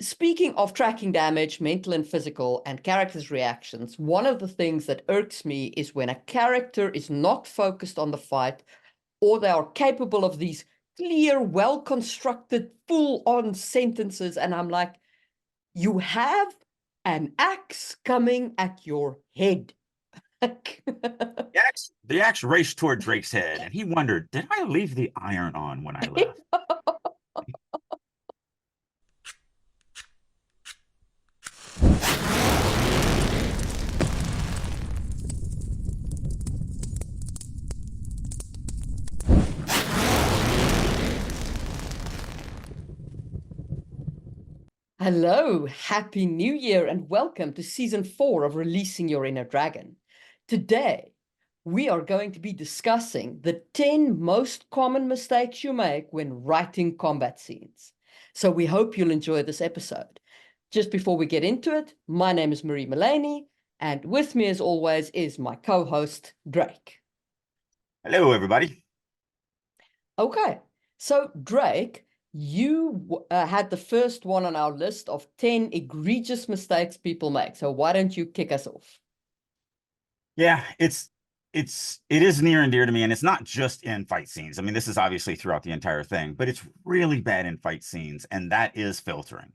Speaking of tracking damage, mental and physical, and characters' reactions, one of the things that irks me is when a character is not focused on the fight, or they are capable of these clear, well-constructed, full-on sentences, and I'm like, you have an axe coming at your head. The axe raced toward Drake's head, and he wondered, did I leave the iron on when I left? Hello, Happy New Year, and welcome to Season 4 of Releasing Your Inner Dragon. Today, we are going to be discussing the 10 most common mistakes you make when writing combat scenes. So we hope you'll enjoy this episode. Just before we get into it, my name is Marie Mullaney, and with me as always is my co-host, Drake. Hello, everybody. Okay, so Drake, you had the first one on our list of 10 egregious mistakes people make. So why don't you kick us off? Yeah, it is near and dear to me, and it's not just in fight scenes. I mean, this is obviously throughout the entire thing, but it's really bad in fight scenes, and that is filtering.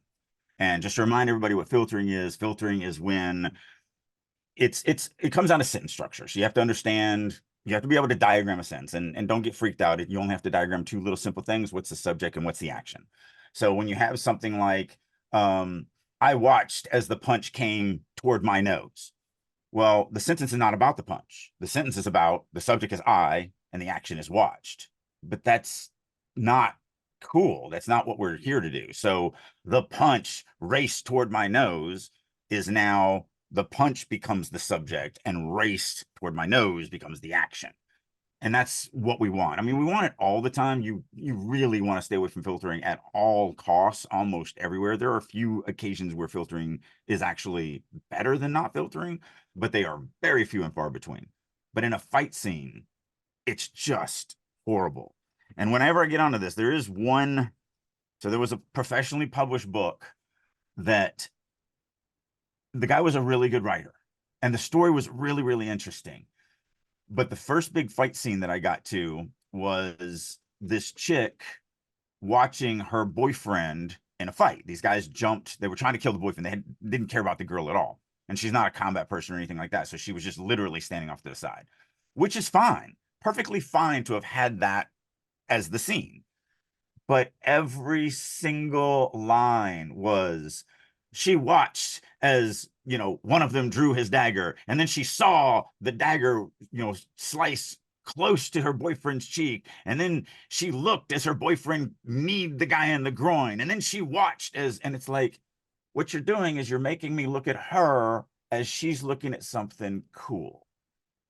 And just to remind everybody what filtering is when it comes down to sentence structure. So you have to understand, you have to be able to diagram a sentence, and don't get freaked out. You only have to diagram two little simple things: what's the subject and what's the action. So when you have something like, I watched as the punch came toward my nose. Well, the sentence is not about the punch. The sentence is about the subject is I and the action is watched. But that's not cool. That's not what we're here to do. So the punch raced toward my nose is now the punch becomes the subject and raced toward my nose becomes the action. And that's what we want. I mean, we want it all the time. You really want to stay away from filtering at all costs, almost everywhere. There are a few occasions where filtering is actually better than not filtering, but they are very few and far between. But in a fight scene, it's just horrible. And whenever I get onto this, there is one. So there was a professionally published book that the guy was a really good writer, and the story was really, really interesting. But the first big fight scene that I got to was this chick watching her boyfriend in a fight. These guys jumped, they were trying to kill the boyfriend. Didn't care about the girl at all. And she's not a combat person or anything like that. So she was just literally standing off to the side, which is fine, perfectly fine to have had that as the scene. But every single line was, she watched as, one of them drew his dagger, and then she saw the dagger, slice close to her boyfriend's cheek, and then she looked as her boyfriend kneed the guy in the groin, and then she watched and it's like, what you're doing is you're making me look at her as she's looking at something cool.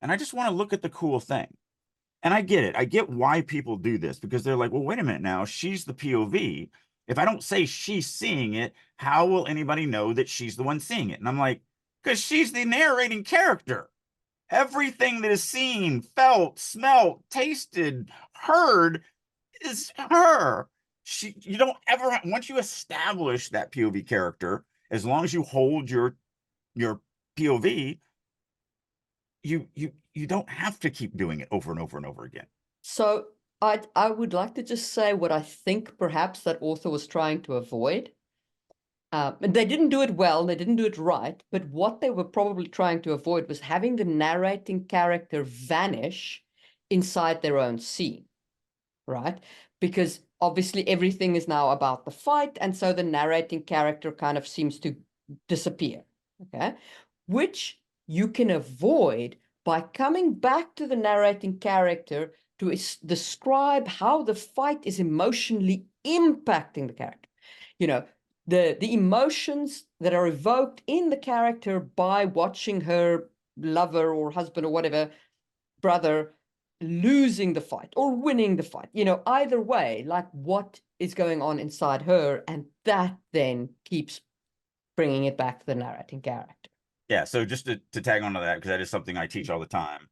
And I just want to look at the cool thing. And I get it. I get why people do this, because they're like, well, wait a minute now. She's the POV. If I don't say she's seeing it, how will anybody know that she's the one seeing it? And I'm like, because she's the narrating character. Everything that is seen, felt, smelled, tasted, heard is her. You don't ever, once you establish that POV character, as long as you hold your POV, you don't have to keep doing it over and over and over again. So I would like to just say what I think perhaps that author was trying to avoid. They didn't do it well, they didn't do it right, but what they were probably trying to avoid was having the narrating character vanish inside their own scene, right? Because obviously everything is now about the fight, and so the narrating character kind of seems to disappear, okay? Which you can avoid by coming back to the narrating character to describe how the fight is emotionally impacting the character. The emotions that are evoked in the character by watching her lover or husband or whatever, brother, losing the fight or winning the fight. Either way, like what is going on inside her, and that then keeps bringing it back to the narrating character. Yeah, so just to tag onto that, because that is something I teach all the time.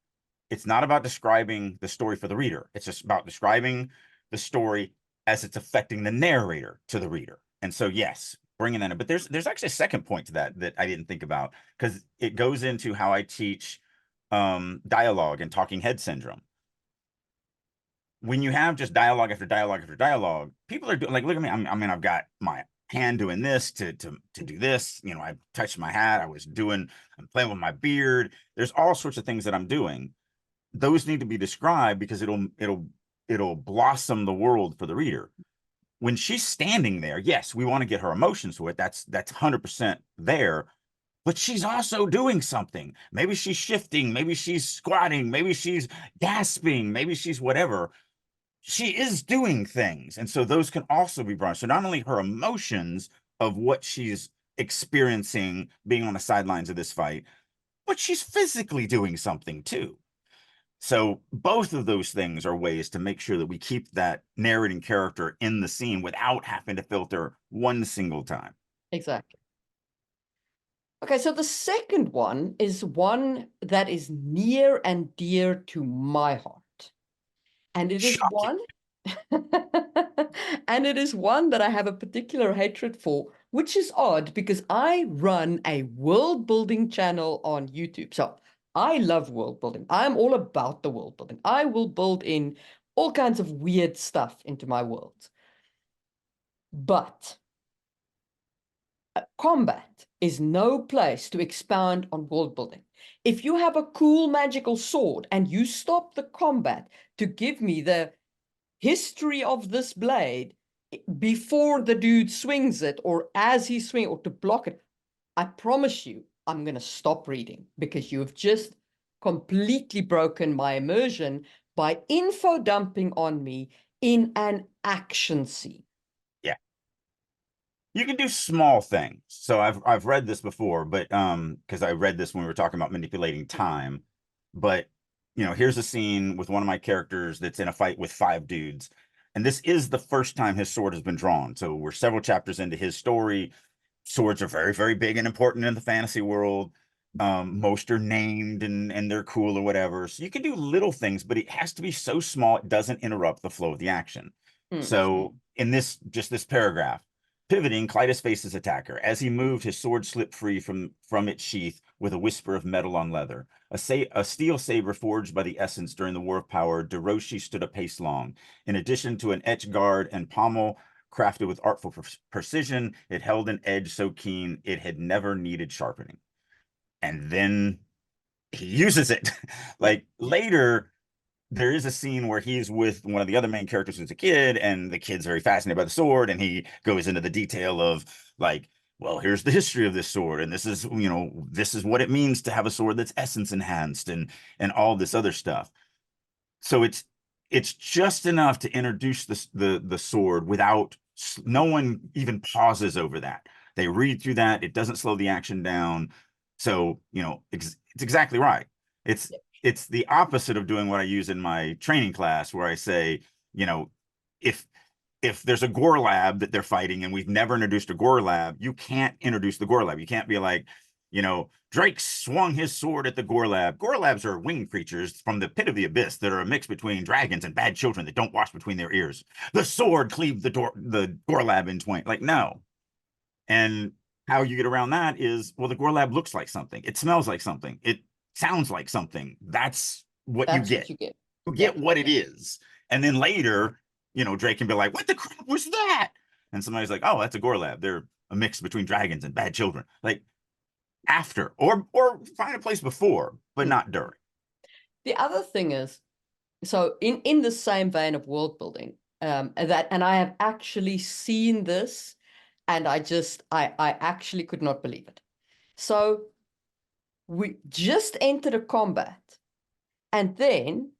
It's not about describing the story for the reader. It's just about describing the story as it's affecting the narrator to the reader. And so, yes, bringing that in. But there's actually a second point to that that I didn't think about, because it goes into how I teach dialogue and talking head syndrome. When you have just dialogue after dialogue after dialogue, people are doing, like, look at me. I mean, I've got my hand doing this to do this. You know, I touched my hat. I'm playing with my beard. There's all sorts of things that I'm doing. Those need to be described because it'll blossom the world for the reader. When she's standing there, yes, we want to get her emotions to it. That's 100% there. But she's also doing something. Maybe she's shifting, maybe she's squatting, maybe she's gasping, maybe she's whatever. She is doing things. And so those can also be brought. So not only her emotions of what she's experiencing being on the sidelines of this fight, but she's physically doing something too. So both of those things are ways to make sure that we keep that narrating character in the scene without having to filter one single time. Exactly. Okay, so the second one is one that is near and dear to my heart. And it is Shocking. one and it is one that I have a particular hatred for, which is odd because I run a world building channel on YouTube. So I love world building. I'm all about the world building. I will build in all kinds of weird stuff into my worlds. But combat is no place to expound on world building. If you have a cool magical sword and you stop the combat to give me the history of this blade before the dude swings it or as he swings or to block it, I promise you, I'm going to stop reading because you've just completely broken my immersion by info dumping on me in an action scene. Yeah. You can do small things. So I've read this before, but because I read this when we were talking about manipulating time. But here's a scene with one of my characters that's in a fight with 5 dudes. And this is the first time his sword has been drawn. So we're several chapters into his story. Swords are very, very big and important in the fantasy world. Most are named and they're cool or whatever. So you can do little things, but it has to be so small it doesn't interrupt the flow of the action. Mm. So in this paragraph, pivoting, Clytus faced his attacker. As he moved, his sword slipped free from its sheath with a whisper of metal on leather. A steel saber forged by the essence during the War of Power, Deroshi stood a pace long. In addition to an etch guard and pommel crafted with artful precision, it held an edge so keen it had never needed sharpening. And then he uses it. Yeah. Like later, there is a scene where he's with one of the other main characters who's a kid, and the kid's very fascinated by the sword, and he goes into the detail of, like, well, here's the history of this sword, and this is what it means to have a sword that's essence enhanced, and all this other stuff. So it's just enough to introduce the sword without, no one even pauses over that. They read through that. It doesn't slow the action down. So it's exactly right. It's the opposite of doing what I use in my training class, where I say, if there's a gore lab that they're fighting and we've never introduced a gore lab, you can't introduce the gore lab. You can't be like, Drake swung his sword at the gore lab. Gore labs are winged creatures from the pit of the abyss that are a mix between dragons and bad children that don't wash between their ears. The sword cleaved the gore lab in twain. Like, no. And how you get around that is, well, the gore lab looks like something. It smells like something. It sounds like something. That's what you That's get. what you get. You Yeah. get what it is. And then later, Drake can be like, what the crap was that? And somebody's like, oh, that's a gore lab. They're a mix between dragons and bad children. Like, after, or find a place before, but Mm. not during. The other thing is, so in the same vein of world building, and I have actually seen this, and I actually could not believe it. So we just entered a combat, and then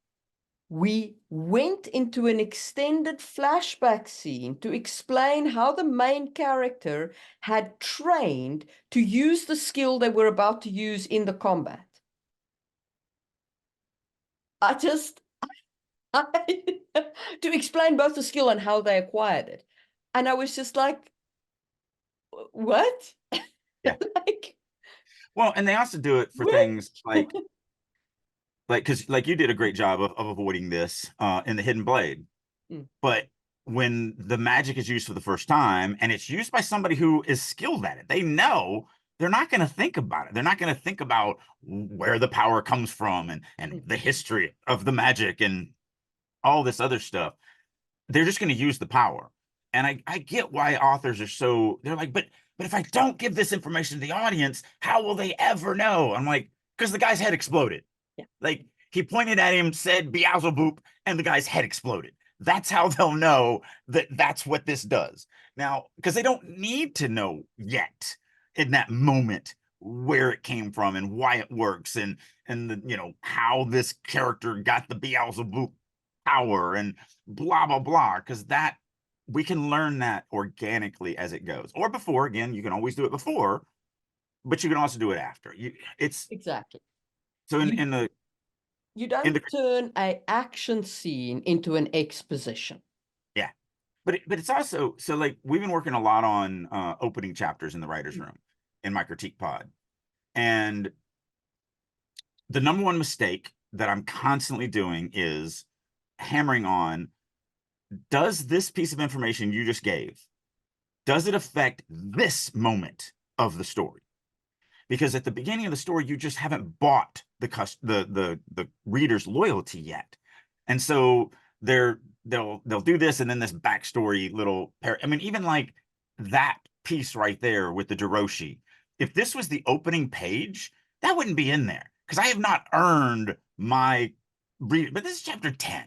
we went into an extended flashback scene to explain how the main character had trained to use the skill they were about to use in the combat. I just to explain both the skill and how they acquired it. And I was just like, what? Yeah. Like, Well, and they also do it for what? things like because like you did a great job of avoiding this in the Hidden Blade. Mm. But when the magic is used for the first time and it's used by somebody who is skilled at it, they know they're not going to think about it. They're not going to think about where the power comes from and the history of the magic and all this other stuff. They're just going to use the power. And I get why authors are so, they're like, but if I don't give this information to the audience, how will they ever know? I'm like, because the guy's head exploded. Yeah. Like he pointed at him, said Beelzebub, and the guy's head exploded. That's how they'll know that that's what this does. Now, because they don't need to know yet in that moment where it came from and why it works and the, how this character got the Beelzebub power and blah blah blah, because that we can learn that organically as it goes, or before. Again, you can always do it before, but you can also do it after. It's Exactly. so You, in the you in don't the turn a action scene into an exposition. yeah, but it's also, so like we've been working a lot on opening chapters in the writers room in my critique pod, and the number one mistake that I'm constantly doing is hammering on, does this piece of information you just gave, does it affect this moment of the story? Because at the beginning of the story, you just haven't bought the reader's loyalty yet, and so they'll do this, and then this backstory little I mean, even like that piece right there with the Jiroshi. If this was the opening page, that wouldn't be in there because I have not earned my read. But this is chapter 10.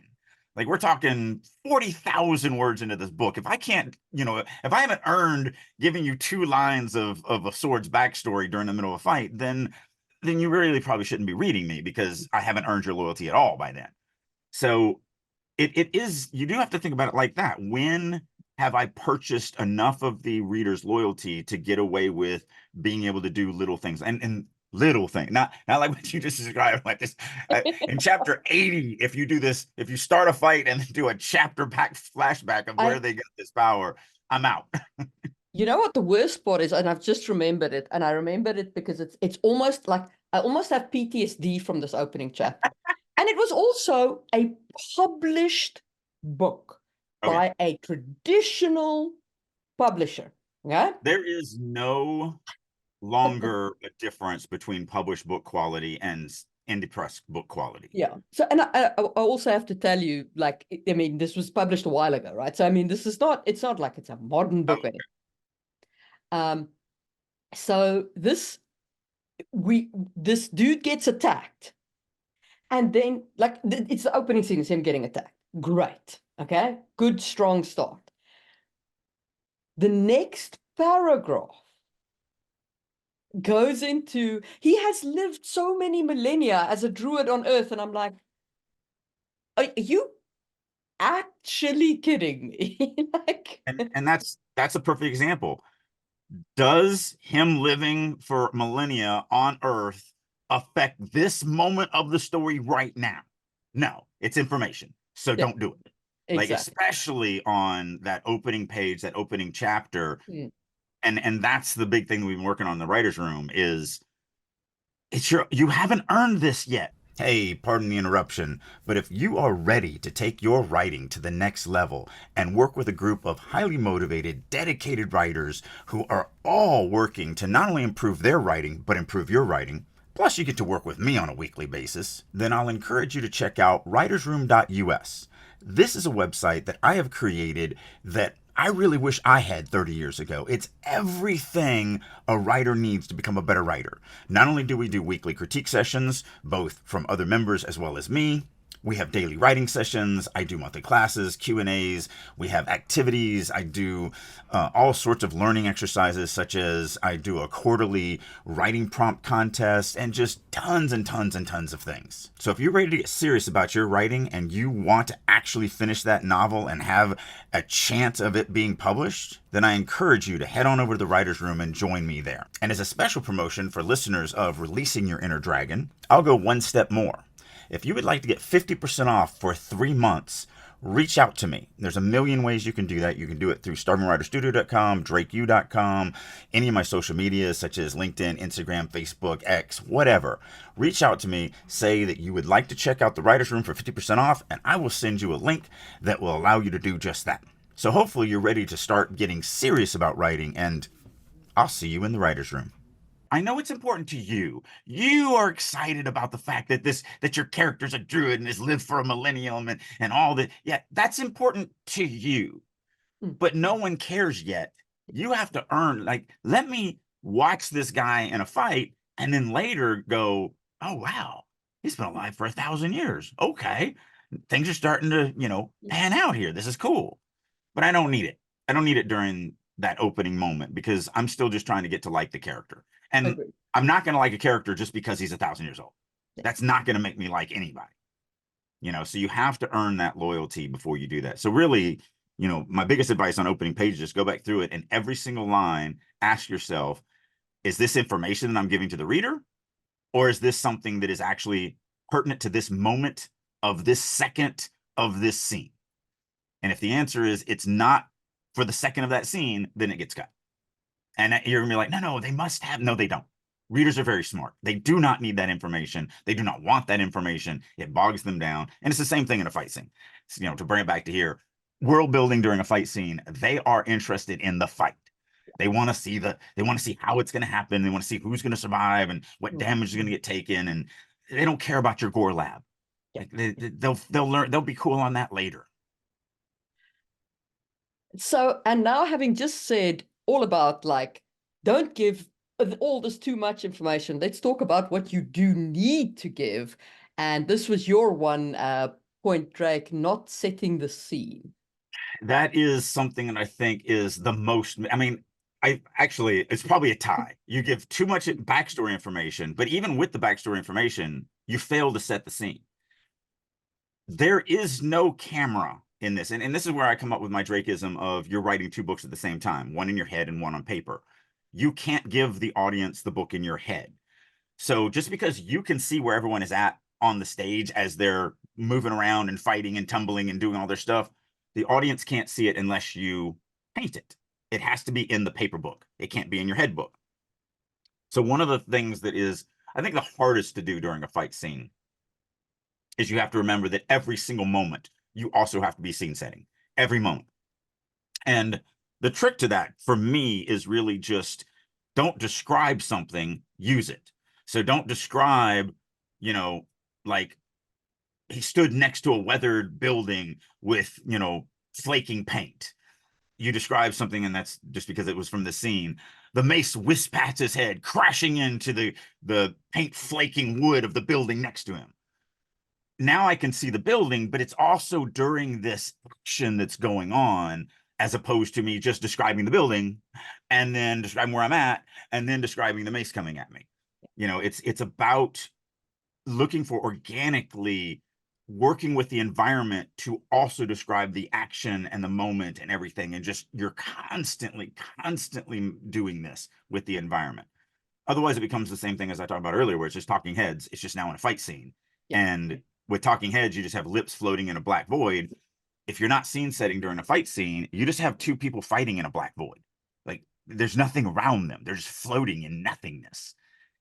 Like we're talking 40,000 words into this book. If I can't, if I haven't earned giving you 2 lines of a sword's backstory during the middle of a fight, then you really probably shouldn't be reading me because I haven't earned your loyalty at all by then. So it is, you do have to think about it like that. When have I purchased enough of the reader's loyalty to get away with being able to do little things and little thing, not like what you just described, like this in chapter 80. If you do this, if you start a fight and do a chapter back flashback of where they got this power, I'm out. You know what the worst part is, and I've just remembered it, and I remembered it because it's almost like I almost have PTSD from this opening chapter. And it was also a published book by a traditional publisher. Yeah. There is no longer a difference between published book quality and indie press book quality. Yeah. So, and I also have to tell you, like, I mean, this was published a while ago, right? So, I mean, it's not like it's a modern book. Okay. So this dude gets attacked, and then like it's the opening scene is him getting attacked. Great. Okay. Good, strong start. The next paragraph goes into he has lived so many millennia as a druid on Earth, and I'm like, are you actually kidding me? Like, and that's a perfect example. Does him living for millennia on Earth affect this moment of the story right now? No, it's information, so yeah, don't do it. Like exactly. especially on that opening page, that opening chapter. Mm. And that's the big thing we've been working on in the writers room is you haven't earned this yet. Hey, pardon the interruption, but if you are ready to take your writing to the next level and work with a group of highly motivated, dedicated writers who are all working to not only improve their writing, but improve your writing, plus you get to work with me on a weekly basis, then I'll encourage you to check out writersroom.us. This is a website that I have created that I really wish I had 30 years ago. It's everything a writer needs to become a better writer. Not only do we do weekly critique sessions, both from other members as well as me, we have daily writing sessions. I do monthly classes, Q&As. We have activities. I do all sorts of learning exercises, such as I do a quarterly writing prompt contest and just tons and tons and tons of things. So if you're ready to get serious about your writing and you want to actually finish that novel and have a chance of it being published, then I encourage you to head on over to the Writers Room and join me there. And as a special promotion for listeners of Releasing Your Inner Dragon, I'll go one step more. If you would like to get 50% off for 3 months, reach out to me. There's a million ways you can do that. You can do it through starvingwriterstudio.com, drakeu.com, any of my social medias such as LinkedIn, Instagram, Facebook, X, whatever. Reach out to me, say that you would like to check out the Writers Room for 50% off, and I will send you a link that will allow you to do just that. So hopefully you're ready to start getting serious about writing, and I'll see you in the writer's room. I know it's important to you. You are excited about the fact that that your character's a druid and has lived for a millennium and all that. Yeah, that's important to you. Mm. But no one cares yet. You have to earn, like, let me watch this guy in a fight and then later go, oh wow, he's been alive for 1,000 years. Okay. Things are starting to, pan out here. This is cool. But I don't need it. I don't need it during that opening moment because I'm still just trying to get to like the character. And Agreed. I'm not going to like a character just because he's 1,000 years old. Yeah. That's not going to make me like anybody. So you have to earn that loyalty before you do that. So really, my biggest advice on opening pages, just go back through it and every single line, ask yourself, is this information that I'm giving to the reader? Or is this something that is actually pertinent to this moment of this second of this scene? And if the answer is it's not for the second of that scene, then it gets cut. And you're gonna be like, no, they must have. No, they don't. Readers are very smart. They do not need that information. They do not want that information. It bogs them down. And it's the same thing in a fight scene. So, to bring it back to here, world building during a fight scene, they are interested in the fight. They want to see how it's going to happen. They want to see who's going to survive and what Mm. damage is going to get taken. And they don't care about your gore lab. Yeah. Like they'll learn. They'll be cool on that later. So, and now having just said all about like, don't give all this too much information, let's talk about what you do need to give. And this was your one point, Drake, not setting the scene. That is something that I think is the most. I mean, it's probably a tie. You give too much backstory information, but even with the backstory information, you fail to set the scene. There is no camera in this. And this is where I come up with my Drakeism of you're writing two books at the same time, one in your head and one on paper. You can't give the audience the book in your head. So just because you can see where everyone is at on the stage as they're moving around and fighting and tumbling and doing all their stuff, the audience can't see it unless you paint it. It has to be in the paper book. It can't be in your head book. So one of the things that is, I think, the hardest to do during a fight scene is you have to remember that every single moment you also have to be scene setting. Every moment. And the trick to that for me is really just don't describe something, use it. So don't describe, like he stood next to a weathered building with, flaking paint. You describe something, and that's just because it was from the scene. The mace whisked past his head, crashing into the paint flaking wood of the building next to him. Now I can see the building, but it's also during this action that's going on, as opposed to me just describing the building and then describing where I'm at and then describing the mace coming at me. It's about looking for organically working with the environment to also describe the action and the moment and everything. And just you're constantly doing this with the environment. Otherwise, it becomes the same thing as I talked about earlier, where it's just talking heads. It's just now in a fight scene. Yeah. And with talking heads, you just have lips floating in a black void. If you're not scene setting during a fight scene, you just have two people fighting in a black void. Like there's nothing around them. They're just floating in nothingness.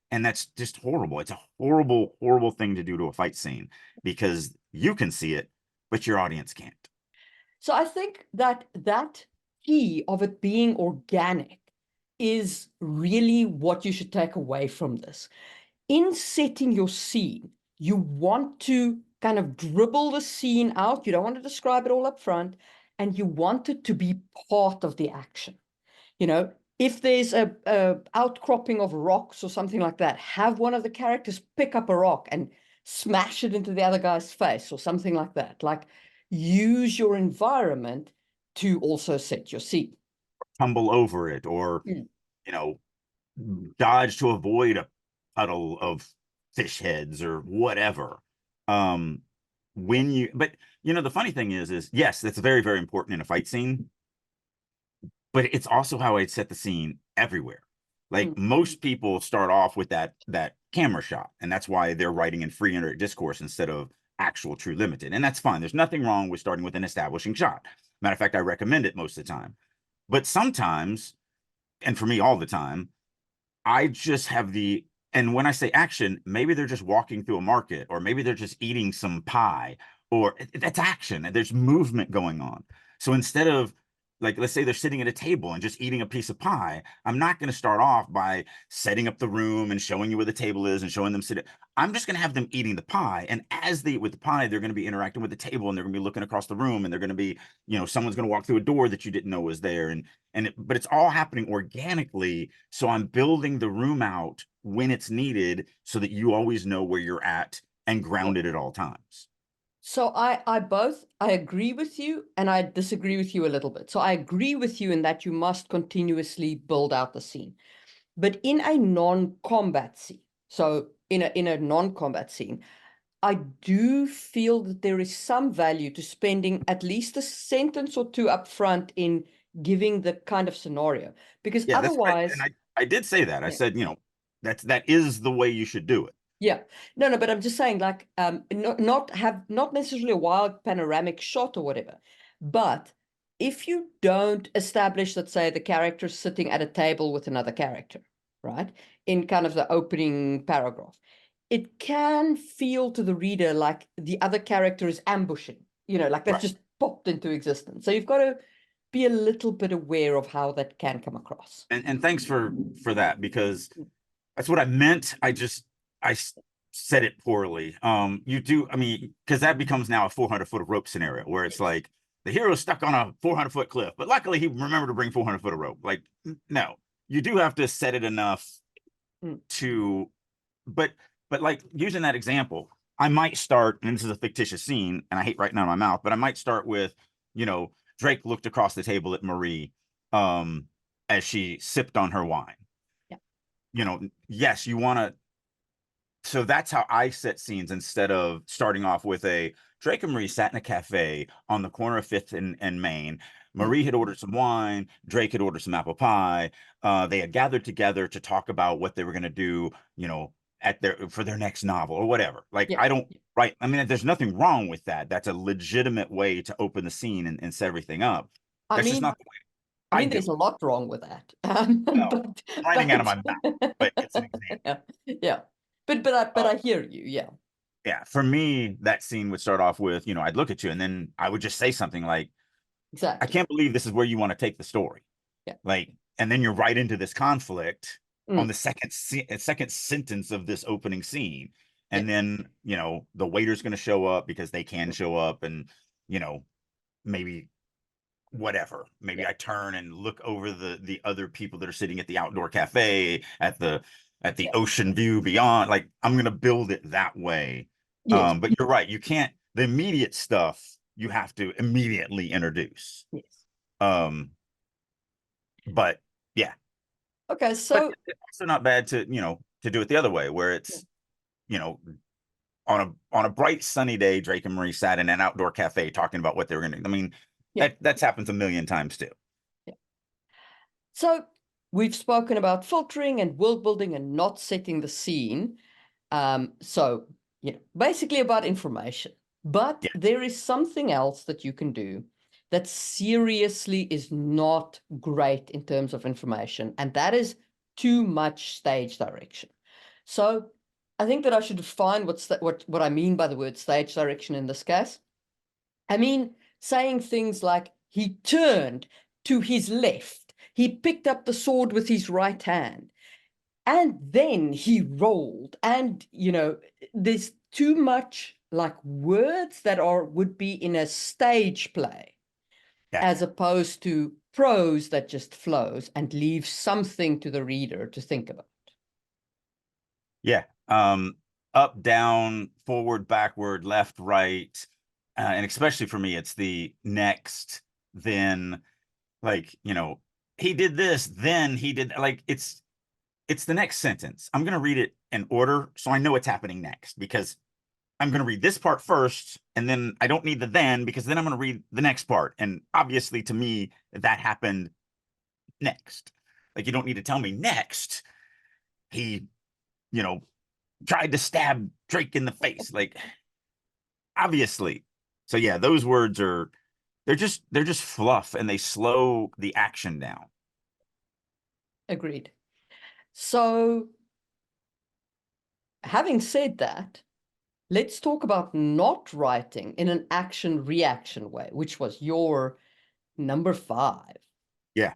And that's just horrible. It's a horrible, horrible thing to do to a fight scene because you can see it, but your audience can't. So I think that key of it being organic is really what you should take away from this. In setting your scene, you want to kind of dribble the scene out. You don't want to describe it all up front, and you want it to be part of the action. If there's a outcropping of rocks or something like that, have one of the characters pick up a rock and smash it into the other guy's face or something like that. Like use your environment to also set your scene. Tumble over it or, Mm. you know, dodge to avoid a puddle of fish heads or whatever. Um, but the funny thing is yes, that's very, very important in a fight scene, but it's also how I set the scene everywhere. Like Mm. most people start off with that camera shot, and that's why they're writing in free inner discourse instead of actual true limited. And that's fine. There's nothing wrong with starting with an establishing shot. Matter of fact, I recommend it most of the time. But sometimes, and for me all the time, I just have and when I say action, maybe they're just walking through a market, or maybe they're just eating some pie, or that's action. There's movement going on. So instead of like let's say they're sitting at a table and just eating a piece of pie. I'm not going to start off by setting up the room and showing you where the table is and showing them sitting. I'm just going to have them eating the pie, and as they eat with the pie, they're going to be interacting with the table, and they're going to be looking across the room, and they're going to be, someone's going to walk through a door that you didn't know was there, but it's all happening organically. So I'm building the room out when it's needed so that you always know where you're at and grounded at all times. So I agree with you and I disagree with you a little bit. So I agree with you in that you must continuously build out the scene. But in a non-combat scene, so in a non-combat scene, I do feel that there is some value to spending at least a sentence or two up front in giving the kind of scenario, because Yeah, that's right. And otherwise, I did say that. I yeah. said, that is the way you should do it. Yeah, no, but I'm just saying, like, not necessarily a wild panoramic shot or whatever, but if you don't establish, let's say, the character sitting at a table with another character, right, in kind of the opening paragraph, it can feel to the reader like the other character is ambushing, like that's Right. just popped into existence. So you've got to be a little bit aware of how that can come across. And thanks for that, because that's what I meant. I said it poorly. You do, I mean, because that becomes now a 400 foot of rope scenario where it's Yes. like the hero's stuck on a 400 foot cliff, but luckily he remembered to bring 400 foot of rope. Like, no, you do have to set it enough Mm. to, but like using that example, I might start, and this is a fictitious scene, and I hate writing out of my mouth, but I might start with, Drake looked across the table at Marie, as she sipped on her wine. Yeah. Yes, you want to. So that's how I set scenes instead of starting off with a Drake and Marie sat in a cafe on the corner of Fifth and Main. Mm. Marie had ordered some wine. Drake had ordered some apple pie. They had gathered together to talk about what they were going to do, for their next novel or whatever. Like, Yeah. I don't, right. I mean, there's nothing wrong with that. That's a legitimate way to open the scene and set everything up. I That's just mean, not the way I do there's a it. lot wrong with that. Well, But writing out of my mouth, but it's an example. yeah, yeah. But I hear you. Yeah, Yeah, for me, that scene would start off with, I'd look at you and then I would just say something like, I exactly. can't believe this is where you want to take the story. Yeah. Like, and then you're right into this conflict on Mm. the second sentence of this opening scene. Yeah. And then, the waiter's going to show up because they can show up, and, maybe whatever. Maybe Yeah. I turn and look over the other people that are sitting at the outdoor cafe at the Yeah. ocean view beyond. Like, I'm going to build it that way. Yes. But you're right. You can't, the immediate stuff you have to immediately introduce. Yes. Um, but yeah, Okay. but So it's also not bad to do it the other way, where yeah. it's, you know, on a bright sunny day, Drake and Marie sat in an outdoor cafe talking about what they were going to. I mean, Yeah. that's happened a million times too. Yeah. So we've spoken about filtering and world building and not setting the scene. So basically about information. But Yeah, there is something else that you can do that seriously is not great in terms of information, and that is too much stage direction. So I think that I should define what I mean by the word stage direction in this case. I mean, saying things like he turned to his left, he picked up the sword with his right hand, and then he rolled. And, there's too much like words that would be in a stage play, as gotcha. opposed to prose that just flows and leaves something to the reader to think about. Yeah. Up, down, forward, backward, left, right. And especially for me, it's the next, then, like, he did this, then he did, like, it's the next sentence. I'm going to read it in order so I know what's happening next, because I'm going to read this part first, and then I don't need the then, because then I'm going to read the next part. And obviously, to me, that happened next. Like, you don't need to tell me next. He, you know, tried to stab Drake in the face. Like, obviously. So yeah, those words are they're just fluff, and they slow the action down. Agreed. So, having said that, let's talk about not writing in an action reaction way, which was your Number 5. Yeah.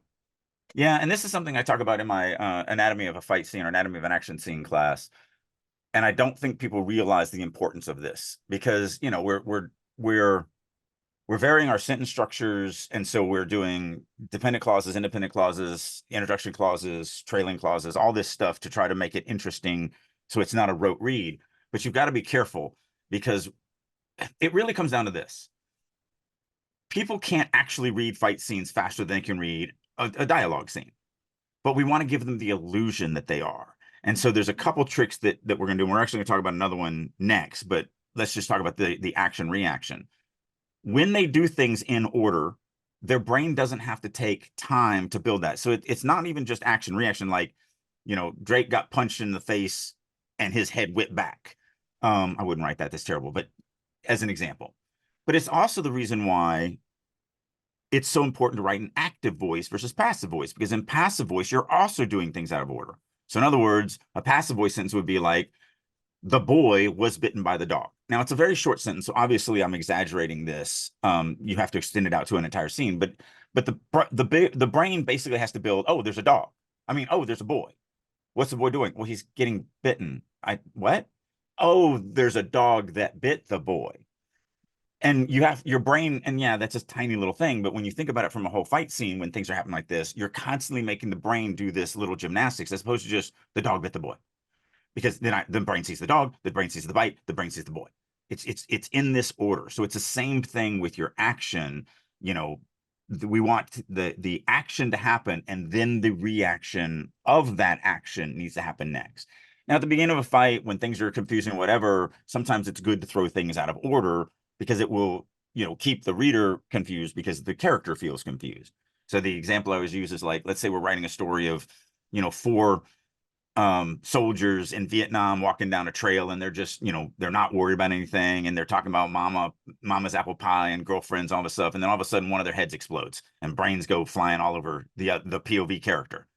Yeah, and this is something I talk about in my anatomy of a fight scene or anatomy of an action scene class. And I don't think people realize the importance of this because, you know, we're varying our sentence structures, and so we're doing dependent clauses, independent clauses, introduction clauses, trailing clauses, all this stuff to try to make it interesting so it's not a rote read. But you've got to be careful because it really comes down to this. People can't actually read fight scenes faster than they can read a dialogue scene, but we want to give them the illusion that they are. And so there's a couple tricks that we're going to do. We're actually going to talk about another one next, but let's just talk about the action reaction. When they do things in order, their brain doesn't have to take time to build that. So it's not even just action reaction, like, you know, Drake got punched in the face and his head whipped back. I wouldn't write that. That's terrible, but as an example. But it's also the reason why it's so important to write an active voice versus passive voice, because in passive voice, you're also doing things out of order. So in other words, a passive voice sentence would be like, the boy was bitten by the dog. Now it's a very short sentence, so obviously I'm exaggerating this. You have to extend it out to an entire scene, but the brain basically has to build. Oh, there's a dog. I mean, oh, there's a boy. What's the boy doing? Well, he's getting bitten. What? Oh, there's a dog that bit the boy. And you have your brain, and yeah, that's a tiny little thing. But when you think about it from a whole fight scene, when things are happening like this, you're constantly making the brain do this little gymnastics as opposed to just the dog bit the boy, because then the brain sees the dog, the brain sees the bite, the brain sees the boy. It's in this order. So it's the same thing with your action. You know, we want the action to happen, and then the reaction of that action needs to happen next. Now, at the beginning of a fight, when things are confusing, whatever, sometimes it's good to throw things out of order because it will, you know, keep the reader confused because the character feels confused. So the example I always use is like, let's say we're writing a story of, you know, 4 soldiers in Vietnam walking down a trail, and they're just, you know, they're not worried about anything, and they're talking about mama's apple pie and girlfriends, all this stuff, and then all of a sudden one of their heads explodes and brains go flying all over the POV character.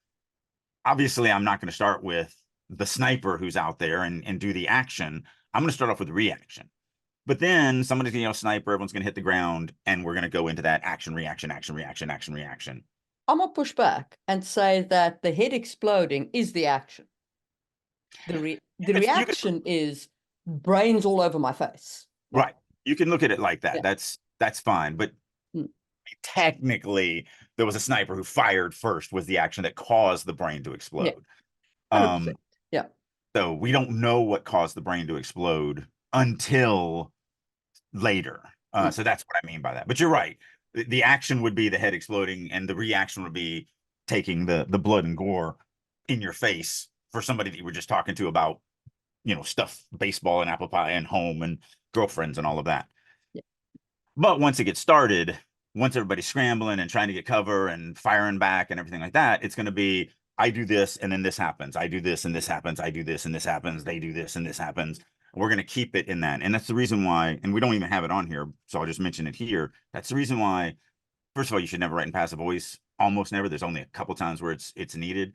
Obviously, I'm not going to start with the sniper who's out there and do the action. I'm going to start off with the reaction. But then somebody's going to yell sniper, everyone's going to hit the ground, and we're going to go into that action reaction, action reaction, action reaction. I'm gonna push back and say that the head exploding is the action. The You could, reaction is brains all over my face. right. You can look at it like that. Yeah. That's fine. But Hmm. technically, there was a sniper who fired first, was the action that caused the brain to explode. Yeah. 100%. Yeah. So we don't know what caused the brain to explode until later. So that's what I mean by that. But you're right. The action would be the head exploding, and the reaction would be taking the blood and gore in your face for somebody that you were just talking to about, you know, stuff, baseball and apple pie and home and girlfriends and all of that. Yeah. But once it gets started, once everybody's scrambling and trying to get cover and firing back and everything like that, it's going to be, I do this and then this happens. I do this and this happens. I do this and this happens. They do this and this happens. We're going to keep it in that. And that's the reason why, and we don't even have it on here, so I'll just mention it here. That's the reason why, first of all, you should never write in passive voice. Almost never. There's only a couple times where it's needed,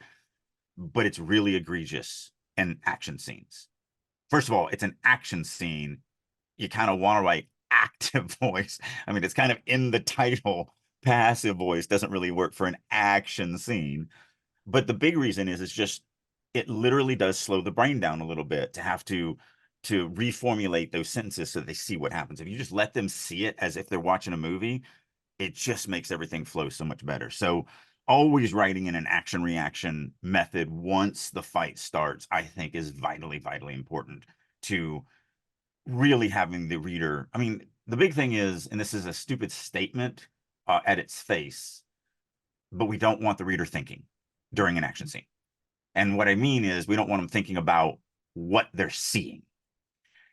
but it's really egregious in action scenes. First of all, it's an action scene. You kind of want to write active voice. I mean, it's kind of in the title. Passive voice doesn't really work for an action scene. But the big reason is it's just, it literally does slow the brain down a little bit to have to reformulate those sentences so they see what happens. If you just let them see it as if they're watching a movie, it just makes everything flow so much better. So always writing in an action reaction method once the fight starts, I think, is vitally, vitally important to really having the reader. I mean, the big thing is, and this is a stupid statement at its face, but we don't want the reader thinking during an action scene. And what I mean is, we don't want them thinking about what they're seeing.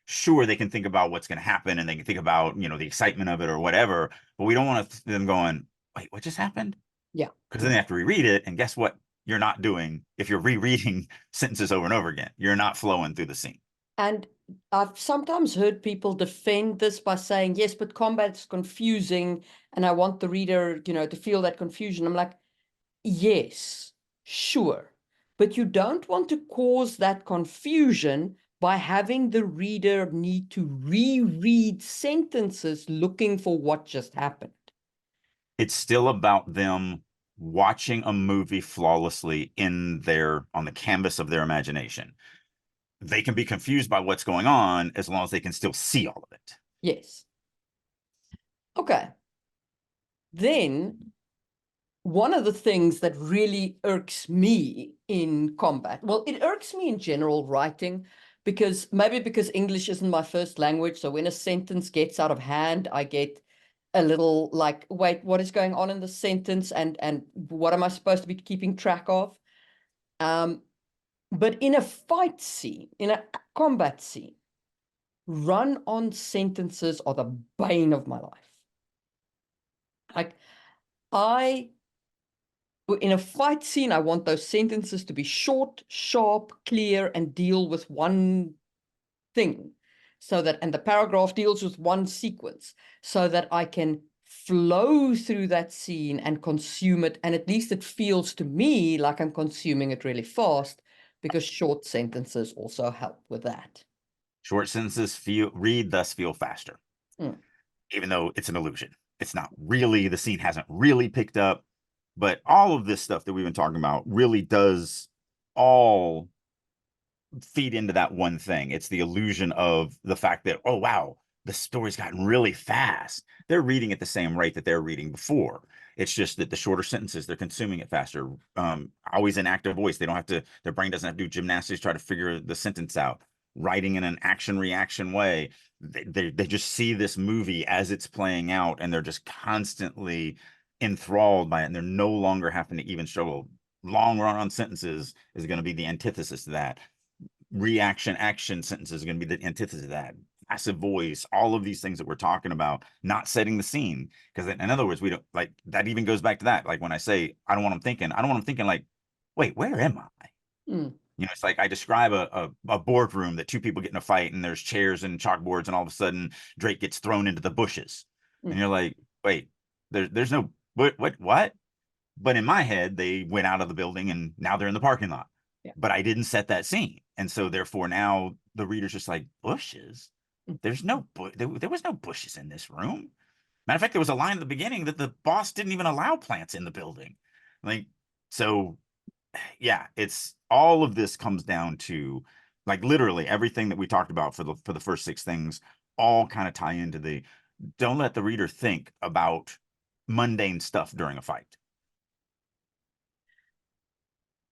Sure, they can think about what's going to happen, and they can think about, you know, the excitement of it or whatever, but we don't want them going, wait, what just happened? Yeah. Because then they have to reread it, and guess what you're not doing if you're rereading sentences over and over again? You're not flowing through the scene. And I've sometimes heard people defend this by saying, yes, but combat's confusing, and I want the reader, you know, to feel that confusion. I'm like, yes, sure. But you don't want to cause that confusion by having the reader need to reread sentences looking for what just happened. It's still about them watching a movie flawlessly on the canvas of their imagination. They can be confused by what's going on as long as they can still see all of it. Yes. Okay. Then one of the things that really irks me in combat, well, it irks me in general writing, because maybe because English isn't my first language. So when a sentence gets out of hand, I get a little like, wait, what is going on in the sentence? And what am I supposed to be keeping track of? But in a fight scene, in a combat scene, run-on sentences are the bane of my life. Like, I in a fight scene, I want those sentences to be short, sharp, clear, and deal with one thing. So that, and the paragraph deals with one sequence, so that I can flow through that scene and consume it. And at least it feels to me like I'm consuming it really fast, because short sentences also help with that. Short sentences thus feel faster, Mm. even though it's an illusion. It's not really, the scene hasn't really picked up, but all of this stuff that we've been talking about really does all feed into that one thing. It's the illusion of the fact that, oh, wow, the story's gotten really fast. They're reading at the same rate that they're reading before. It's just that the shorter sentences, they're consuming it faster. Always in active voice. They don't have to, their brain doesn't have to do gymnastics, try to figure the sentence out. Writing in an action reaction way. They just see this movie as it's playing out, and they're just constantly enthralled by it. And they're no longer having to even struggle. Long run on sentences is going to be the antithesis to that. Reaction action sentences are going to be the antithesis of that. Passive voice, all of these things that we're talking about, not setting the scene. Because in other words, we don't like that. Even goes back to that. Like when I say I don't want them thinking, I don't want them thinking like, wait, where am I? Mm. You know, it's like I describe a boardroom that two people get in a fight and there's chairs and chalkboards, and all of a sudden Drake gets thrown into the bushes. And Mm. you're like, wait, there's no what? But in my head, they went out of the building and now they're in the parking lot. Yeah. But I didn't set that scene. And so therefore now the reader's just like, bushes? Mm. There was no bushes in this room. Matter of fact, there was a line at the beginning that the boss didn't even allow plants in the building. Like, so yeah, it's all of this comes down to like literally everything that we talked about for the first six things all kind of tie into the don't let the reader think about mundane stuff during a fight.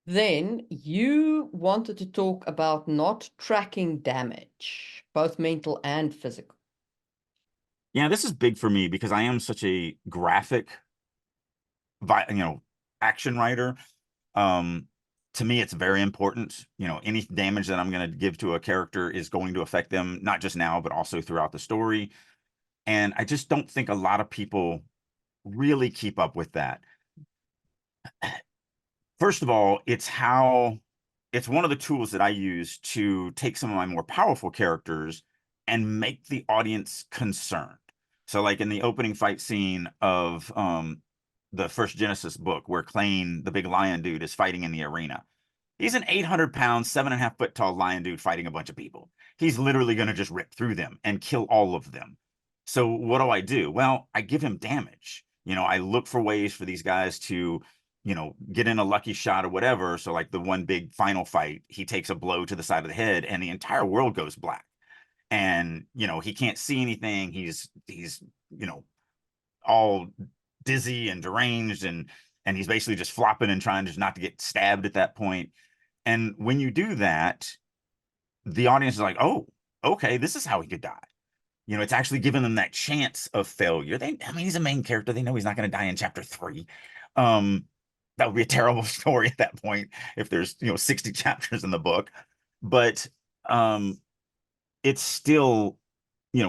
Then you wanted to talk about not tracking damage, both mental and physical. Yeah, this is big for me because I am such a graphic, action writer. Um, to me, it's very important. Any damage that I'm going to give to a character is going to affect them, not just now, but also throughout the story. And I just don't think a lot of people really keep up with that. First of all, it's one of the tools that I use to take some of my more powerful characters and make the audience concerned. So, like in the opening fight scene of the first Genesis book, where Klain, the big lion dude, is fighting in the arena. He's an 800-pound, 7.5 foot tall lion dude fighting a bunch of people. He's literally going to just rip through them and kill all of them. So, what do? Well, I give him damage. I look for ways for these guys to get in a lucky shot or whatever. So like the one big final fight, he takes a blow to the side of the head and the entire world goes black. And, he can't see anything. He's, all dizzy and deranged and he's basically just flopping and trying just not to get stabbed at that point. And when you do that, the audience is like, oh, okay, this is how he could die. It's actually giving them that chance of failure. He's a main character. They know he's not going to die in chapter 3. That would be a terrible story at that point if there's 60 chapters in the book. But it's still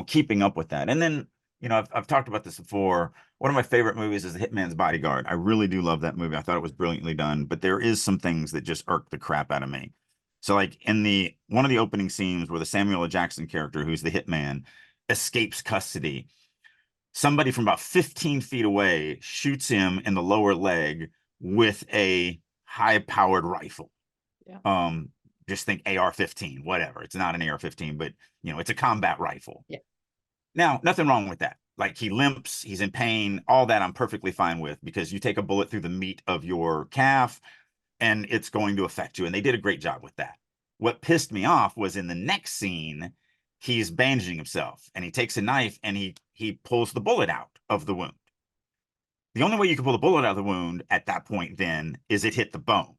keeping up with that. And then I've talked about this before. One of my favorite movies is The Hitman's Bodyguard. I really do love that movie. I thought it was brilliantly done, but there is some things that just irk the crap out of me. So like in the one of the opening scenes where the Samuel L. Jackson character, who's the hitman, escapes custody, somebody from about 15 feet away shoots him in the lower leg with a high-powered rifle. Yeah. Just think AR-15, whatever. It's not an AR-15, but it's a combat rifle. Yeah. Now, nothing wrong with that. like he limps, he's in pain, all that I'm perfectly fine with, because you take a bullet through the meat of your calf and it's going to affect you. And they did a great job with that. What pissed me off was in the next scene, he's bandaging himself and he takes a knife and he pulls the bullet out of the wound. The only way you can pull the bullet out of the wound at that point then is it hit the bone.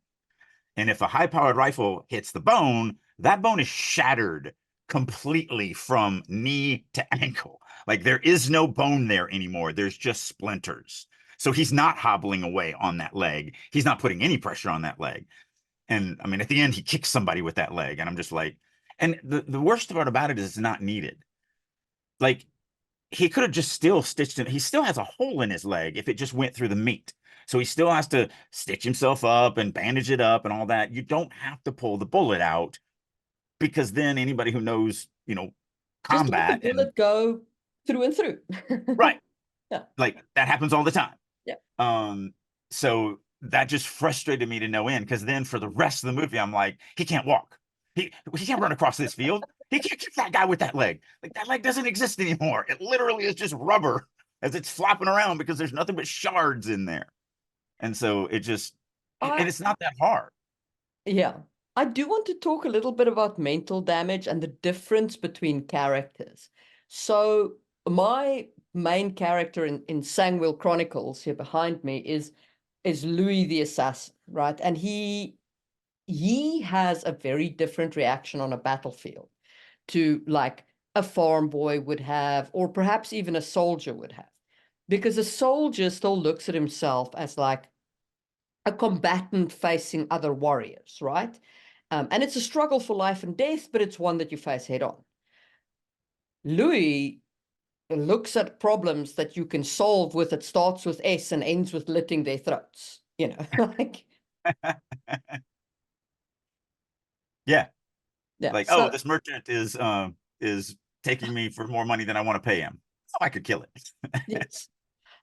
And if a high powered rifle hits the bone, that bone is shattered completely from knee to ankle. Like there is no bone there anymore. There's just splinters. So he's not hobbling away on that leg. He's not putting any pressure on that leg. And I mean, at the end, he kicks somebody with that leg. And I'm just like, and the worst part about it is it's not needed. Like he could have just still stitched it. He still has a hole in his leg if it just went through the meat. So he still has to stitch himself up and bandage it up and all that. You don't have to pull the bullet out, because then anybody who knows, Just let the combat and bullet go through and through. right, Yeah. like that happens all the time. Yeah. So that just frustrated me to no end, because then for the rest of the movie, I'm like, he can't walk. He can't run across this field. He can't kick that guy with that leg. Like that leg doesn't exist anymore. It literally is just rubber as it's flopping around because there's nothing but shards in there. And so and I it's not that hard. Yeah. I do want to talk a little bit about mental damage and the difference between characters. So my main character in Sangwell Chronicles here behind me is Louis the Assassin, right? And he has a very different reaction on a battlefield to like a farm boy would have, or perhaps even a soldier would have. Because a soldier still looks at himself as like a combatant facing other warriors, right? And it's a struggle for life and death, but it's one that you face head on. Louis looks at problems that you can solve with, it starts with S and ends with litting their throats, like, Yeah. yeah. Like, oh, So, this merchant is taking me for more money than I want to pay him. Oh, I could kill it. yes,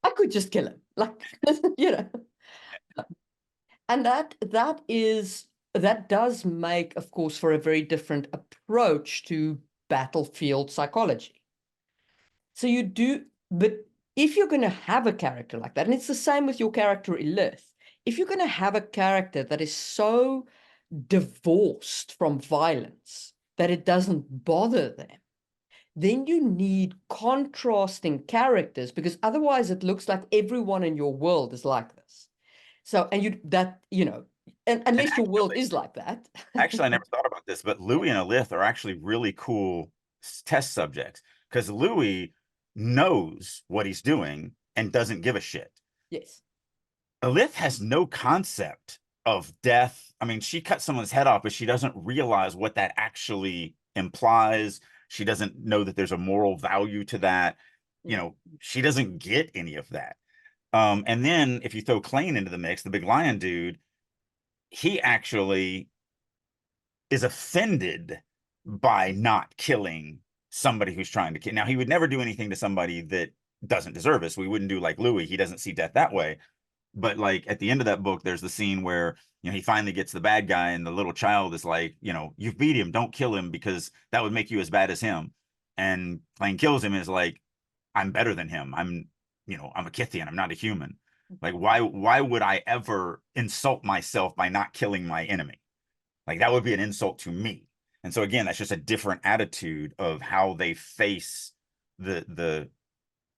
I could just kill him, like, you know. And that does make, of course, for a very different approach to battlefield psychology. So you do, but if you're going to have a character like that, and it's the same with your character Elith, if you're going to have a character that is so divorced from violence that it doesn't bother them, then you need contrasting characters, because otherwise it looks like everyone in your world is like this. So, and and And unless your world is like that. actually, I never thought about this, but Louis and Alith are actually really cool test subjects, because Louis knows what he's doing and doesn't give a shit. Yes. Alith has no concept of death. I mean, she cut someone's head off, but she doesn't realize what that actually implies. She doesn't know that there's a moral value to that. She doesn't get any of that. And then if you throw Klain into the mix, the big lion dude, he actually is offended by not killing somebody who's trying to kill. Now, he would never do anything to somebody that doesn't deserve it. So we wouldn't do like Louis. He doesn't see death that way. But like at the end of that book, there's the scene where he finally gets the bad guy, and the little child is like, you've beat him, don't kill him, because that would make you as bad as him. And Klain kills him and is like, I'm better than him. I'm a Kithian. I'm not a human. Like, why would I ever insult myself by not killing my enemy? Like that would be an insult to me. And so again, that's just a different attitude of how they face the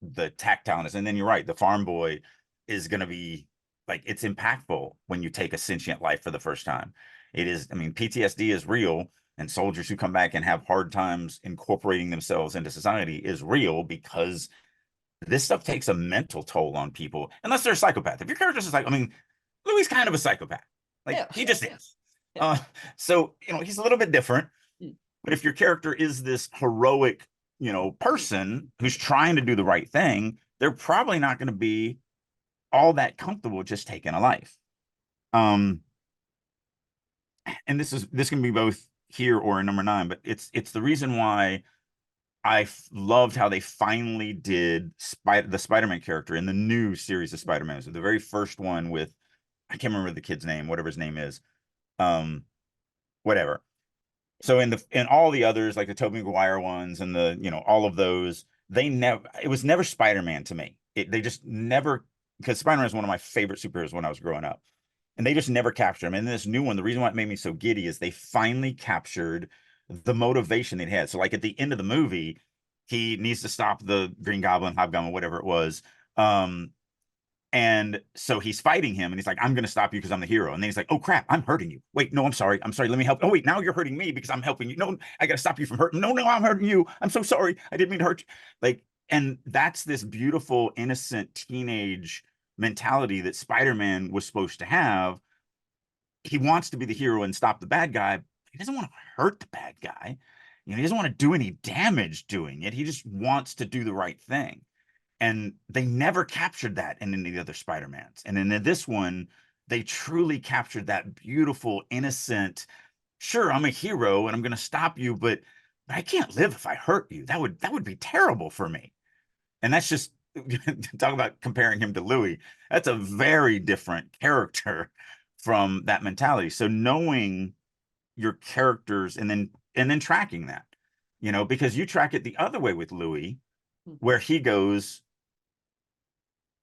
tactileness. And then you're right, the farm boy is going to be like, it's impactful when you take a sentient life for the first time. It is, I mean, PTSD is real, and soldiers who come back and have hard times incorporating themselves into society is real, because this stuff takes a mental toll on people, unless they're a psychopath. If your character's just like, I mean, Louis kind of a psychopath. Like Yeah. he just is. Yeah. So he's a little bit different. Mm. But if your character is this heroic, person who's trying to do the right thing, they're probably not going to be all that comfortable just taking a life. And this can be both here or in number 9, but it's the reason why I loved how they finally did the Spider-Man character in the new series of Spider-Man. So the very first one with, I can't remember the kid's name, whatever his name is. Whatever. So in all the others, like the Tobey Maguire ones and all of those, it was never Spider-Man to me. They just never, because Spider-Man is one of my favorite superheroes when I was growing up. And they just never captured him. And this new one, the reason why it made me so giddy is they finally captured the motivation they had. So, like at the end of the movie, he needs to stop the Green Goblin, Hobgoblin, whatever it was. And so he's fighting him and he's like, I'm going to stop you because I'm the hero. And then he's like, oh crap, I'm hurting you. Wait, no, I'm sorry. I'm sorry. Let me help. Oh, wait, now you're hurting me because I'm helping you. No, I got to stop you from hurting. No, I'm hurting you. I'm so sorry. I didn't mean to hurt you. Like, and that's this beautiful, innocent teenage mentality that Spider-Man was supposed to have. He wants to be the hero and stop the bad guy. He doesn't want to hurt the bad guy. He doesn't want to do any damage doing it. He just wants to do the right thing. And they never captured that in any of the other Spider-Mans. And in this one, they truly captured that beautiful, innocent, sure, I'm a hero and I'm going to stop you, but I can't live if I hurt you. That would be terrible for me. And that's just talk about comparing him to Louis. That's a very different character from that mentality. So knowing your characters and then tracking that, because you track it the other way with Louis, where he goes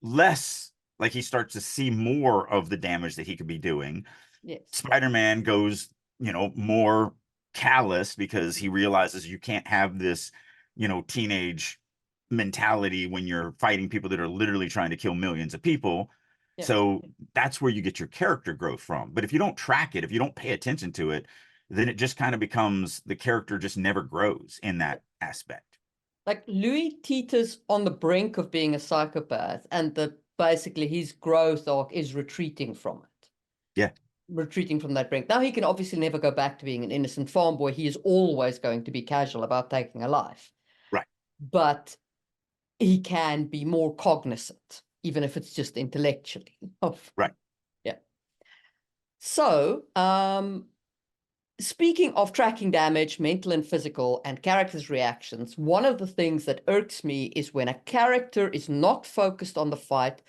less, like he starts to see more of the damage that he could be doing. Yes. Spider-Man goes, more callous because he realizes you can't have this, teenage mentality when you're fighting people that are literally trying to kill millions of people. Yes. So that's where you get your character growth from. But if you don't track it, if you don't pay attention to it, then it just kind of becomes the character just never grows in that aspect. Like Louis teeters on the brink of being a psychopath, and basically his growth arc is retreating from it. Yeah. Retreating from that brink. Now he can obviously never go back to being an innocent farm boy. He is always going to be casual about taking a life. Right. But he can be more cognizant, even if it's just intellectually. Right. Yeah. So, speaking of tracking damage, mental and physical, and characters' reactions, one of the things that irks me is when a character is not focused on the fight,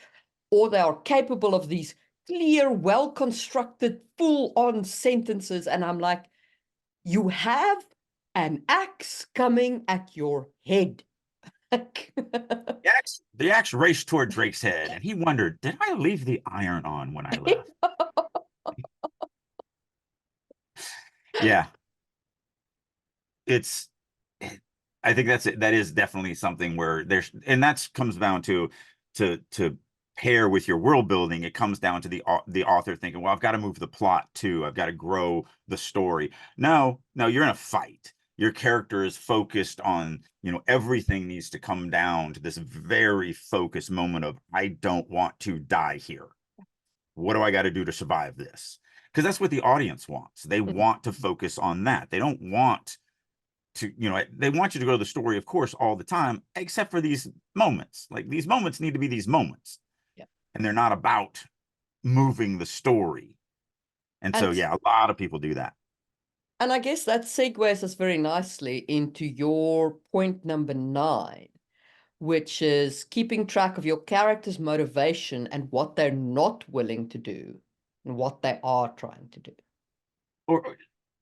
or they are capable of these clear, well-constructed, full-on sentences, and I'm like, you have an axe coming at your head. The axe raced toward Drake's head, and he wondered, did I leave the iron on when I left? Yeah. It's I think that is definitely something where and that comes down to pair with your world building. It comes down to the author thinking, well, I've got to move the plot too. I've got to grow the story. No, you're in a fight. Your character is focused on, everything needs to come down to this very focused moment of, I don't want to die here. What do I got to do to survive this? Because that's what the audience wants. They want to focus on that. They don't want to, they want you to go to the story, of course, all the time, except for these moments. Like, these moments need to be these moments. Yeah. And they're not about moving the story. And so, yeah, a lot of people do that. And I guess that segues us very nicely into your point number 9, which is keeping track of your character's motivation and what they're not willing to do and what they are trying to do. Or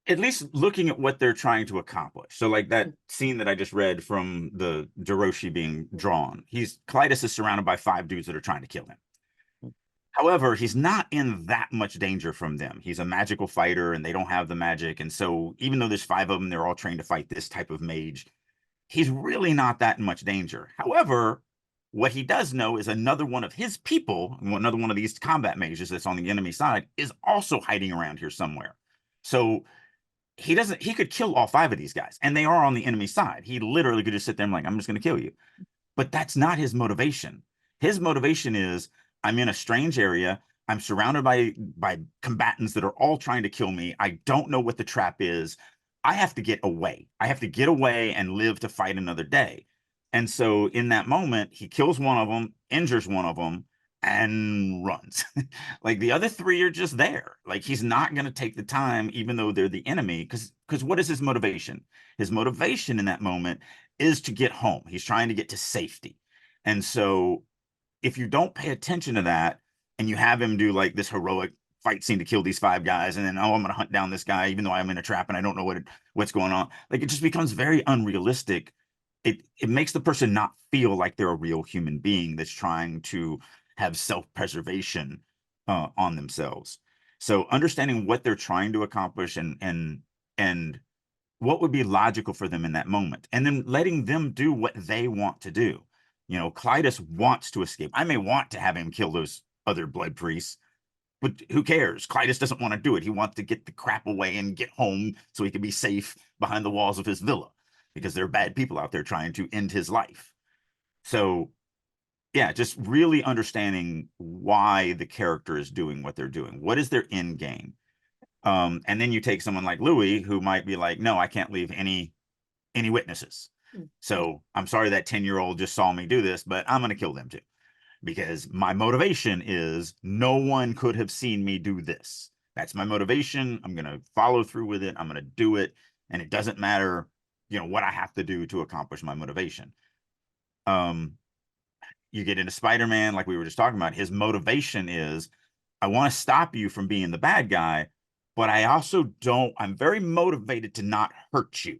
at least looking at what they're trying to accomplish. So, like that scene that I just read from the Jiroshi being drawn, Clytus is surrounded by 5 dudes that are trying to kill him. However, he's not in that much danger from them. He's a magical fighter and they don't have the magic. And so even though there's 5 of them, they're all trained to fight this type of mage. He's really not that in much danger. However, what he does know is another one of his people, another one of these combat mages that's on the enemy side, is also hiding around here somewhere. So he could kill all 5 of these guys, and they are on the enemy side. He literally could just sit there and like, I'm just going to kill you. But that's not his motivation. His motivation is, I'm in a strange area. I'm surrounded by combatants that are all trying to kill me. I don't know what the trap is. I have to get away. I have to get away and live to fight another day. And so in that moment, he kills one of them, injures one of them, and runs. Like, the other 3 are just there. Like, he's not going to take the time, even though they're the enemy, because what is his motivation? His motivation in that moment is to get home. He's trying to get to safety. And so if you don't pay attention to that and you have him do like this heroic fight scene to kill these 5 guys, and then, oh, I'm going to hunt down this guy, even though I'm in a trap and I don't know what's going on. Like, it just becomes very unrealistic it makes the person not feel like they're a real human being that's trying to have self-preservation on themselves. So understanding what they're trying to accomplish and what would be logical for them in that moment, and then letting them do what they want to do. Clytus wants to escape. I may want to have him kill those other blood priests, but who cares? Clytus doesn't want to do it. He wants to get the crap away and get home so he can be safe behind the walls of his villa, because there are bad people out there trying to end his life. So yeah, just really understanding why the character is doing what they're doing. What is their end game? And then you take someone like Louis, who might be like, no, I can't leave any witnesses. So I'm sorry that 10-year-old just saw me do this, but I'm going to kill them too, because my motivation is no one could have seen me do this. That's my motivation. I'm going to follow through with it. I'm going to do it. And it doesn't matter, what I have to do to accomplish my motivation. You get into Spider-Man, like we were just talking about, his motivation is, I want to stop you from being the bad guy, but I'm very motivated to not hurt you.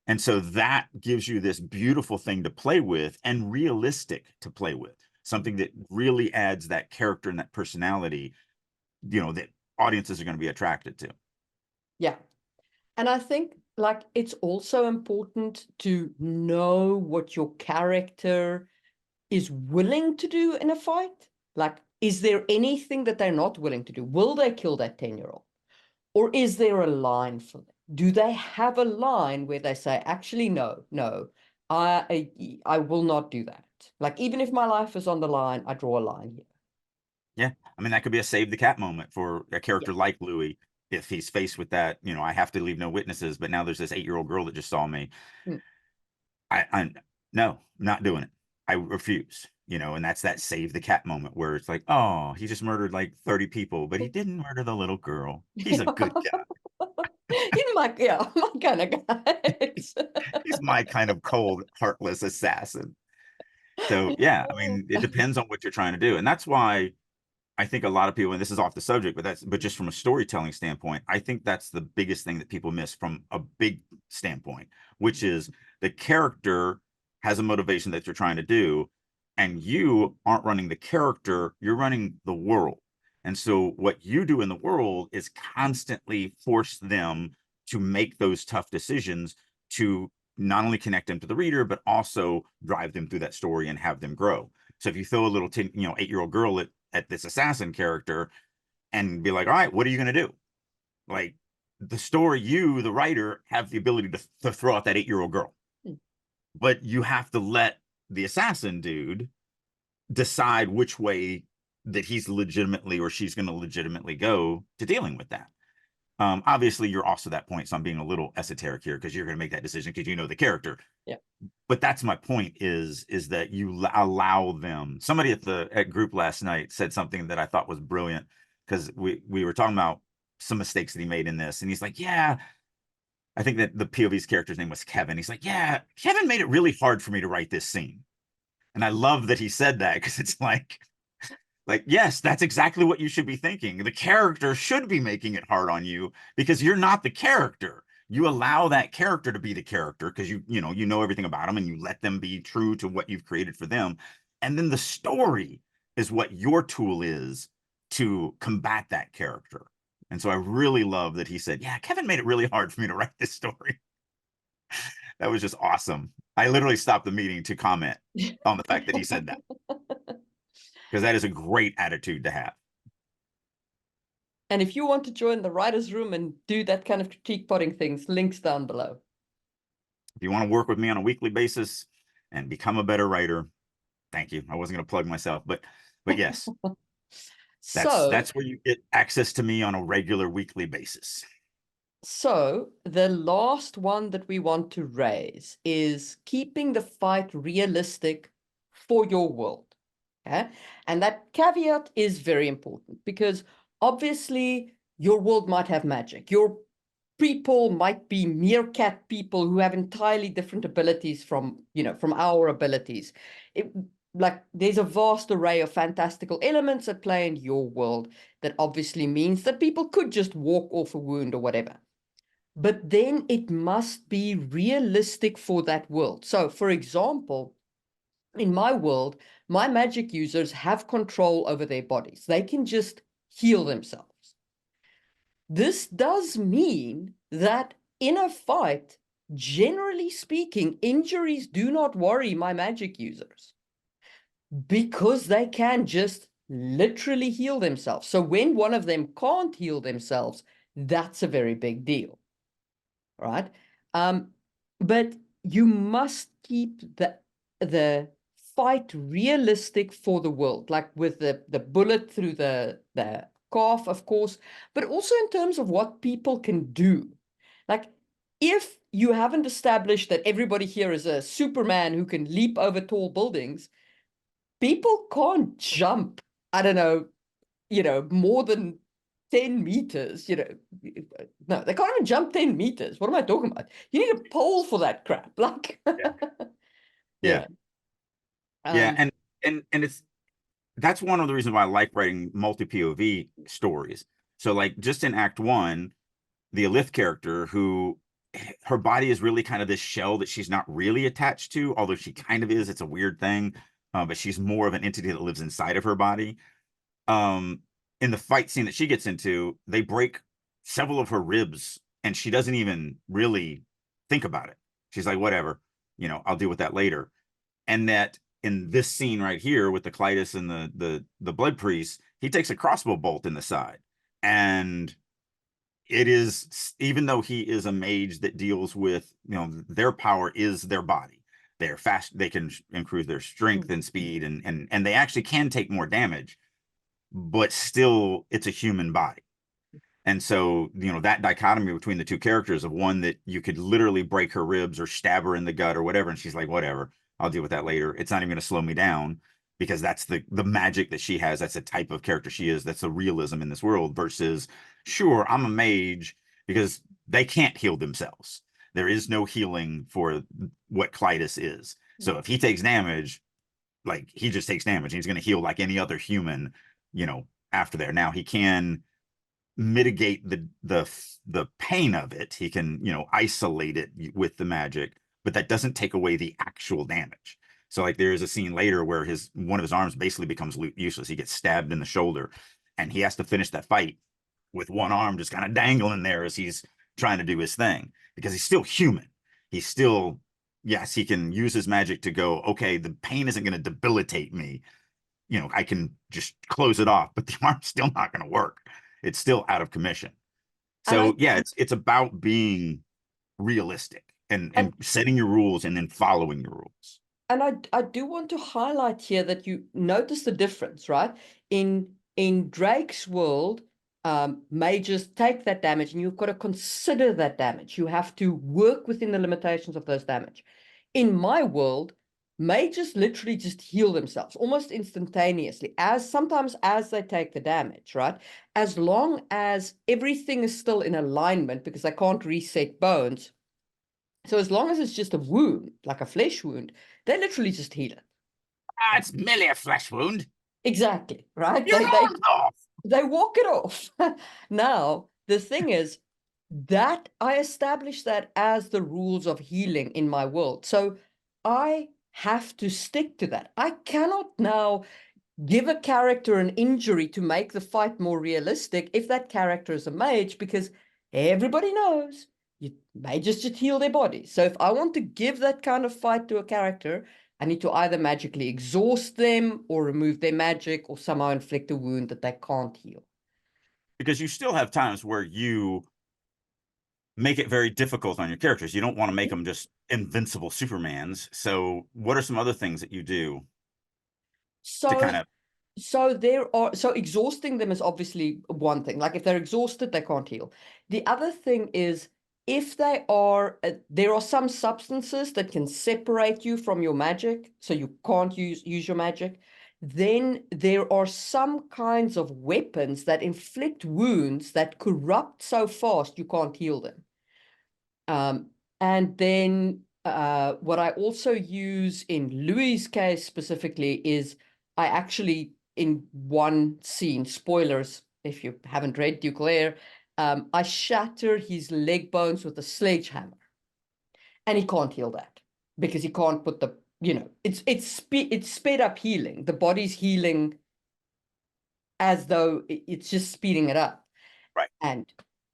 And so that gives you this beautiful thing to play with and realistic to play with, something that really adds that character and that personality, that audiences are going to be attracted to. Yeah. And I think like it's also important to know what your character is willing to do in a fight. Like, is there anything that they're not willing to do? Will they kill that 10-year-old? Or is there a line for them? Do they have a line where they say, actually, no, I will not do that. Like, even if my life is on the line, I draw a line here. Yeah. I mean, that could be a save the cat moment for a character Yeah. like Louis. If he's faced with that, I have to leave no witnesses, but now there's this 8-year-old girl that just saw me. Mm. I no, not doing it. I refuse, and that's that save the cat moment where it's like, oh, he just murdered like 30 people, but he didn't murder the little girl. He's a good guy. He's my kind of guy. He's my kind of cold, heartless assassin. So yeah, I mean, it depends on what you're trying to do. And that's why I think a lot of people, and this is off the subject, but just from a storytelling standpoint, I think that's the biggest thing that people miss from a big standpoint, which is the character has a motivation that you're trying to do, and you aren't running the character, you're running the world. And so what you do in the world is constantly force them to make those tough decisions to not only connect them to the reader, but also drive them through that story and have them grow. So if you throw a little 8-year-old girl at this assassin character and be like, all right, what are you going to do? Like, the story, you, the writer, have the ability to throw out that 8-year-old girl, but you have to let the assassin dude decide which way that he's legitimately or she's going to legitimately go to dealing with that. Obviously, you're also that point, so I'm being a little esoteric here because you're going to make that decision because you know the character. Yeah. But that's my point is that you allow them. Somebody at group last night said something that I thought was brilliant, because we were talking about some mistakes that he made in this, and he's like, yeah, I think that the POV's character's name was Kevin. He's like, yeah, Kevin made it really hard for me to write this scene. And I love that he said that, because it's like, yes, that's exactly what you should be thinking. The character should be making it hard on you because you're not the character. You allow that character to be the character because you know everything about them, and you let them be true to what you've created for them. And then the story is what your tool is to combat that character. And so I really love that he said, yeah, Kevin made it really hard for me to write this story. That was just awesome. I literally stopped the meeting to comment on the fact that he said that, because that is a great attitude to have. And if you want to join the writer's room and do that kind of critique potting things, links down below. If you want to work with me on a weekly basis and become a better writer, thank you. I wasn't going to plug myself, but yes, that's where you get access to me on a regular weekly basis. So the last one that we want to raise is keeping the fight realistic for your world. Okay? And that caveat is very important because obviously your world might have magic. Your people might be meerkat people who have entirely different abilities from our abilities. Like there's a vast array of fantastical elements at play in your world that obviously means that people could just walk off a wound or whatever. but then it must be realistic for that world. So, for example, in my world, my magic users have control over their bodies. They can just heal themselves. This does mean that in a fight, generally speaking, injuries do not worry my magic users because they can just literally heal themselves. So when one of them can't heal themselves, that's a very big deal, right? But you must keep the fight realistic for the world, like with the bullet through the calf, of course, but also in terms of what people can do. Like, if you haven't established that everybody here is a Superman who can leap over tall buildings, people can't jump, I don't know, more than 10 meters, no, they can't even jump 10 meters. What am I talking about? You need a pole for that crap. Like, Yeah. yeah. Yeah. Um, And it's that's one of the reasons why I like writing multi POV stories. So like just in Act One, the Alith character, who her body is really kind of this shell that she's not really attached to, although she kind of is. It's a weird thing, but she's more of an entity that lives inside of her body. Um, in the fight scene that she gets into, they break several of her ribs, and she doesn't even really think about it. She's like, whatever, I'll deal with that later. And that in this scene right here with the Clytus and the blood priest, he takes a crossbow bolt in the side, and it is, even though he is a mage that deals with, their power is their body. They're fast, they can improve their strength and speed, and they actually can take more damage, but still it's a human body. And so, that dichotomy between the two characters, of one that you could literally break her ribs or stab her in the gut or whatever, and she's like, whatever, I'll deal with that later. It's not even going to slow me down, because that's the magic that she has. That's the type of character she is. That's the realism in this world, versus, sure, I'm a mage, because they can't heal themselves. There is no healing for what Clytus is. So if he takes damage, like, he just takes damage. He's going to heal like any other human, after there. Now he can mitigate the pain of it. He can, isolate it with the magic, but that doesn't take away the actual damage. So like there is a scene later where one of his arms basically becomes useless. He gets stabbed in the shoulder, and he has to finish that fight with one arm just kind of dangling there as he's trying to do his thing, because he's still human. He's still, yes, he can use his magic to go, okay, the pain isn't going to debilitate me. I can just close it off, but the arm's still not going to work. It's still out of commission. and So yeah, it's about being realistic and and setting your rules and then following your rules. I do want to highlight here that you notice the difference, right? In Drake's world, mages take that damage, and you've got to consider that damage. You have to work within the limitations of those damage. In my world, mages literally just heal themselves almost instantaneously, sometimes as they take the damage, right? As long as everything is still in alignment, because they can't reset bones. So as long as it's just a wound, like a flesh wound, they literally just heal it. It's merely a flesh wound. Exactly, right? Your arm's off. They walk it off. Now, the thing is that I established that as the rules of healing in my world. So I have to stick to that. I cannot now give a character an injury to make the fight more realistic if that character is a mage, because everybody knows mages just heal their body. So if I want to give that kind of fight to a character, I need to either magically exhaust them or remove their magic or somehow inflict a wound that they can't heal. Because you still have times where you make it very difficult on your characters. You don't want to make them just invincible Supermans. So what are some other things that you do to So kind of so exhausting them is obviously one thing. Like if they're exhausted, they can't heal. The other thing is, if they are there are some substances that can separate you from your magic, so you can't use your magic. Then there are some kinds of weapons that inflict wounds that corrupt so fast you can't heal them. And then what I also use in Louis's case specifically is, I actually, in one scene, spoilers if you haven't read Duke Lair, I shatter his leg bones with a sledgehammer. And he can't heal that because he can't put the, it's sped up healing. The body's healing as though it's just speeding it up. Right.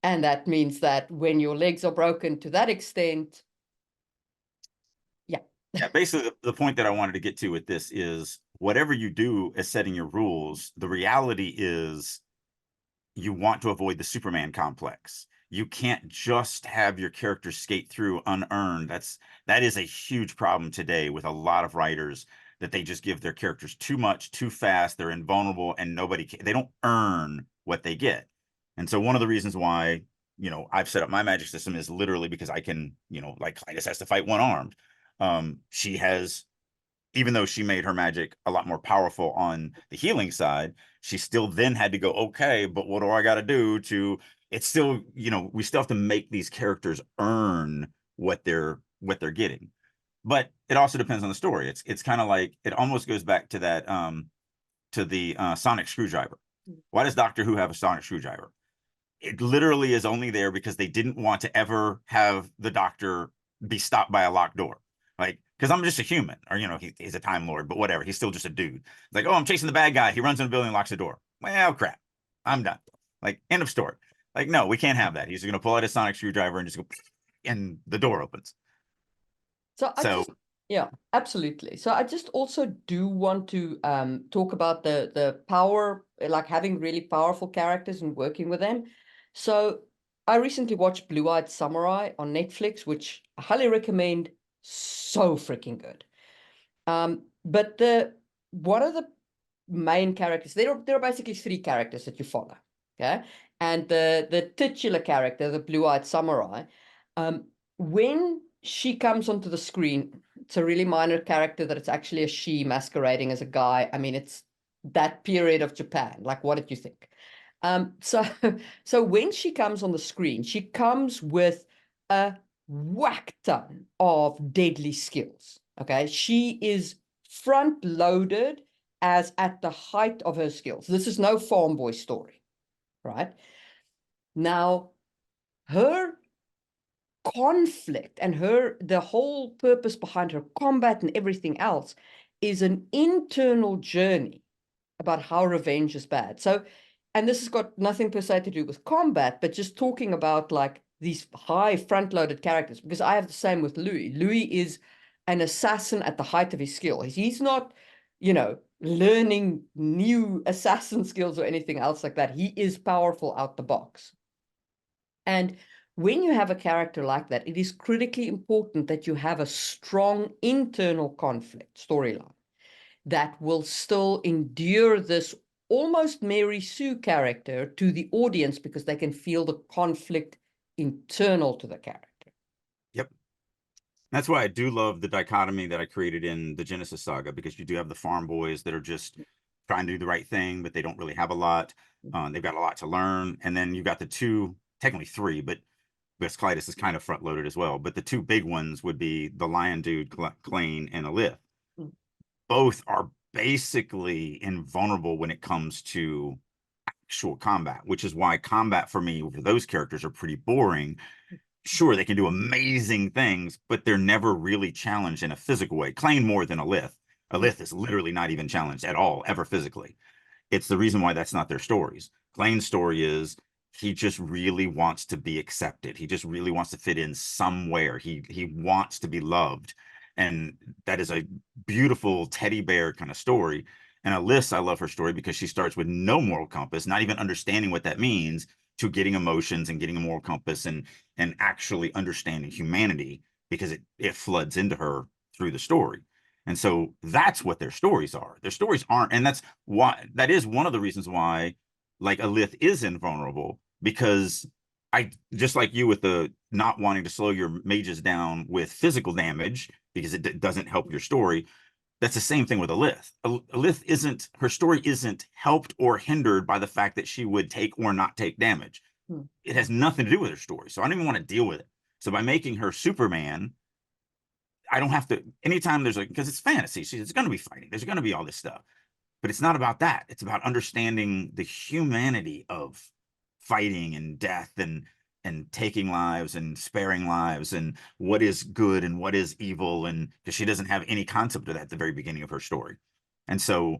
And that means that when your legs are broken to that extent, yeah. Yeah, basically the point that I wanted to get to with this is whatever you do as setting your rules, the reality is you want to avoid the Superman complex. You can't just have your characters skate through unearned. That is a huge problem today with a lot of writers, that they just give their characters too much, too fast. They're invulnerable, and they don't earn what they get. And so one of the reasons why, I've set up my magic system is literally because I can, like Clytus has to fight one armed. She has, even though she made her magic a lot more powerful on the healing side, she still then had to go, okay, but what do I got to do to, it's still, we still have to make these characters earn what they're getting. But it also depends on the story. It's kind of like, it almost goes back to that, to the sonic screwdriver. Why does Doctor Who have a sonic screwdriver? It literally is only there because they didn't want to ever have the Doctor be stopped by a locked door. Like, because I'm just a human, or he's a Time Lord, but whatever, he's still just a dude. Like, oh, I'm chasing the bad guy. He runs in the building and locks the door. Well, crap, I'm done. Like, end of story. Like, no, we can't have that. He's going to pull out his sonic screwdriver and just go, and the door opens. So yeah, absolutely. So I just also do want to talk about the power, like having really powerful characters and working with them. So I recently watched Blue-Eyed Samurai on Netflix, which I highly recommend. So freaking good. But one of the main characters, there are basically three characters that you follow. Okay. And the titular character, the Blue-Eyed Samurai, when she comes onto the screen, it's a really minor character that it's actually a she masquerading as a guy. I mean, it's that period of Japan. Like, what did you think? So so when she comes on the screen, she comes with a whack ton of deadly skills. Okay. She is front loaded as at the height of her skills. This is no farm boy story, right? Now, her conflict and the whole purpose behind her combat and everything else is an internal journey about how revenge is bad. So, and this has got nothing per se to do with combat, but just talking about like these high front-loaded characters, because I have the same with Louis. Louis is an assassin at the height of his skill. He's not, learning new assassin skills or anything else like that. He is powerful out the box. And when you have a character like that, it is critically important that you have a strong internal conflict storyline that will still endure this almost Mary Sue character to the audience because they can feel the conflict internal to the character. Yep. That's why I do love the dichotomy that I created in the Genesis saga, because you do have the farm boys that are just trying to do the right thing, but they don't really have a lot. They've got a lot to learn. And then you've got the two, technically three, but because Clytus is kind of front loaded as well. But the two big ones would be the Lion Dude, Klain, and Alith. Both are basically invulnerable when it comes to actual combat, which is why combat for me for those characters are pretty boring. Sure, they can do amazing things, but they're never really challenged in a physical way. Klain more than Alith. Alith is literally not even challenged at all, ever physically. It's the reason why that's not their stories. Klain's story is he just really wants to be accepted. He just really wants to fit in somewhere. He wants to be loved. And that is a beautiful teddy bear kind of story. And Alyssa, I love her story because she starts with no moral compass, not even understanding what that means, to getting emotions and getting a moral compass and actually understanding humanity, because it floods into her through the story. And so that's what their stories are. Their stories aren't, and that is one of the reasons why, like, Alith is invulnerable, because I, just like you with the not wanting to slow your mages down with physical damage because it doesn't help your story. That's the same thing with Alith. Alith isn't, her story isn't helped or hindered by the fact that she would take or not take damage. It has nothing to do with her story. So I don't even want to deal with it. So by making her Superman, I don't have to, anytime there's because it's fantasy, it's going to be fighting. There's going to be all this stuff, but it's not about that. It's about understanding the humanity of fighting and death and taking lives and sparing lives and what is good and what is evil, and because she doesn't have any concept of that at the very beginning of her story. And so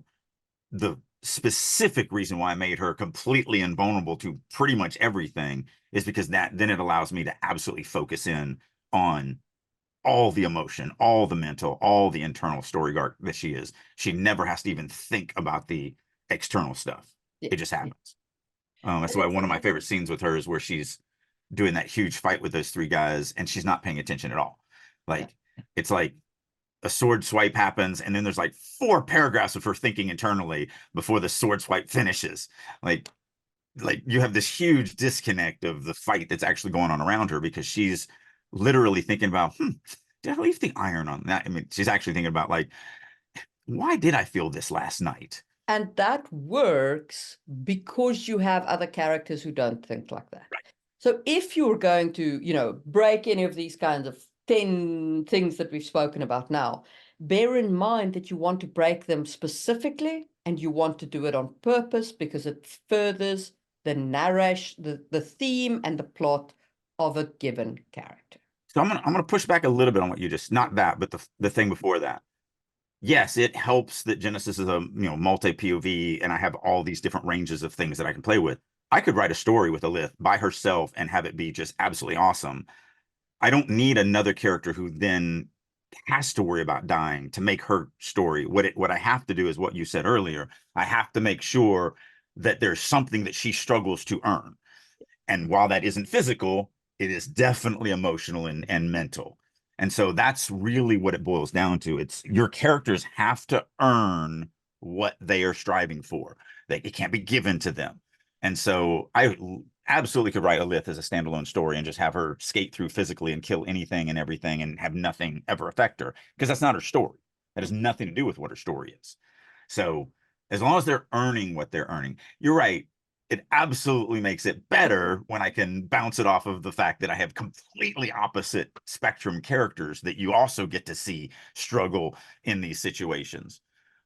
the specific reason why I made her completely invulnerable to pretty much everything is because that then it allows me to absolutely focus in on all the emotion, all the mental, all the internal story arc that she is. She never has to even think about the external stuff. Yeah, It just yeah. happens. That's And why it's, one of my favorite scenes with her is where she's doing that huge fight with those three guys and she's not paying attention at all. yeah. Like, it's like a sword swipe happens and then there's like 4 paragraphs of her thinking internally before the sword swipe finishes. Like, you have this huge disconnect of the fight that's actually going on around her because she's literally thinking about, did I leave the iron on that? I mean, she's actually thinking about like, why did I feel this last night? And that works because you have other characters who don't think like that. So if you're going to, break any of these kinds of 10 things that we've spoken about now, bear in mind that you want to break them specifically and you want to do it on purpose because it furthers the narration, the theme and the plot of a given character. So I'm gonna push back a little bit on what you just, not that, but the thing before that. Yes, it helps that Genesis is a multi POV and I have all these different ranges of things that I can play with. I could write a story with Alith by herself and have it be just absolutely awesome. I don't need another character who then has to worry about dying to make her story. What I have to do is what you said earlier. I have to make sure that there's something that she struggles to earn. And while that isn't physical, it is definitely emotional and mental. And so that's really what it boils down to. It's your characters have to earn what they are striving for. It can't be given to them. And so I absolutely could write Alith as a standalone story and just have her skate through physically and kill anything and everything and have nothing ever affect her, because that's not her story. That has nothing to do with what her story is. So as long as they're earning what they're earning, you're right, it absolutely makes it better when I can bounce it off of the fact that I have completely opposite spectrum characters that you also get to see struggle in these situations.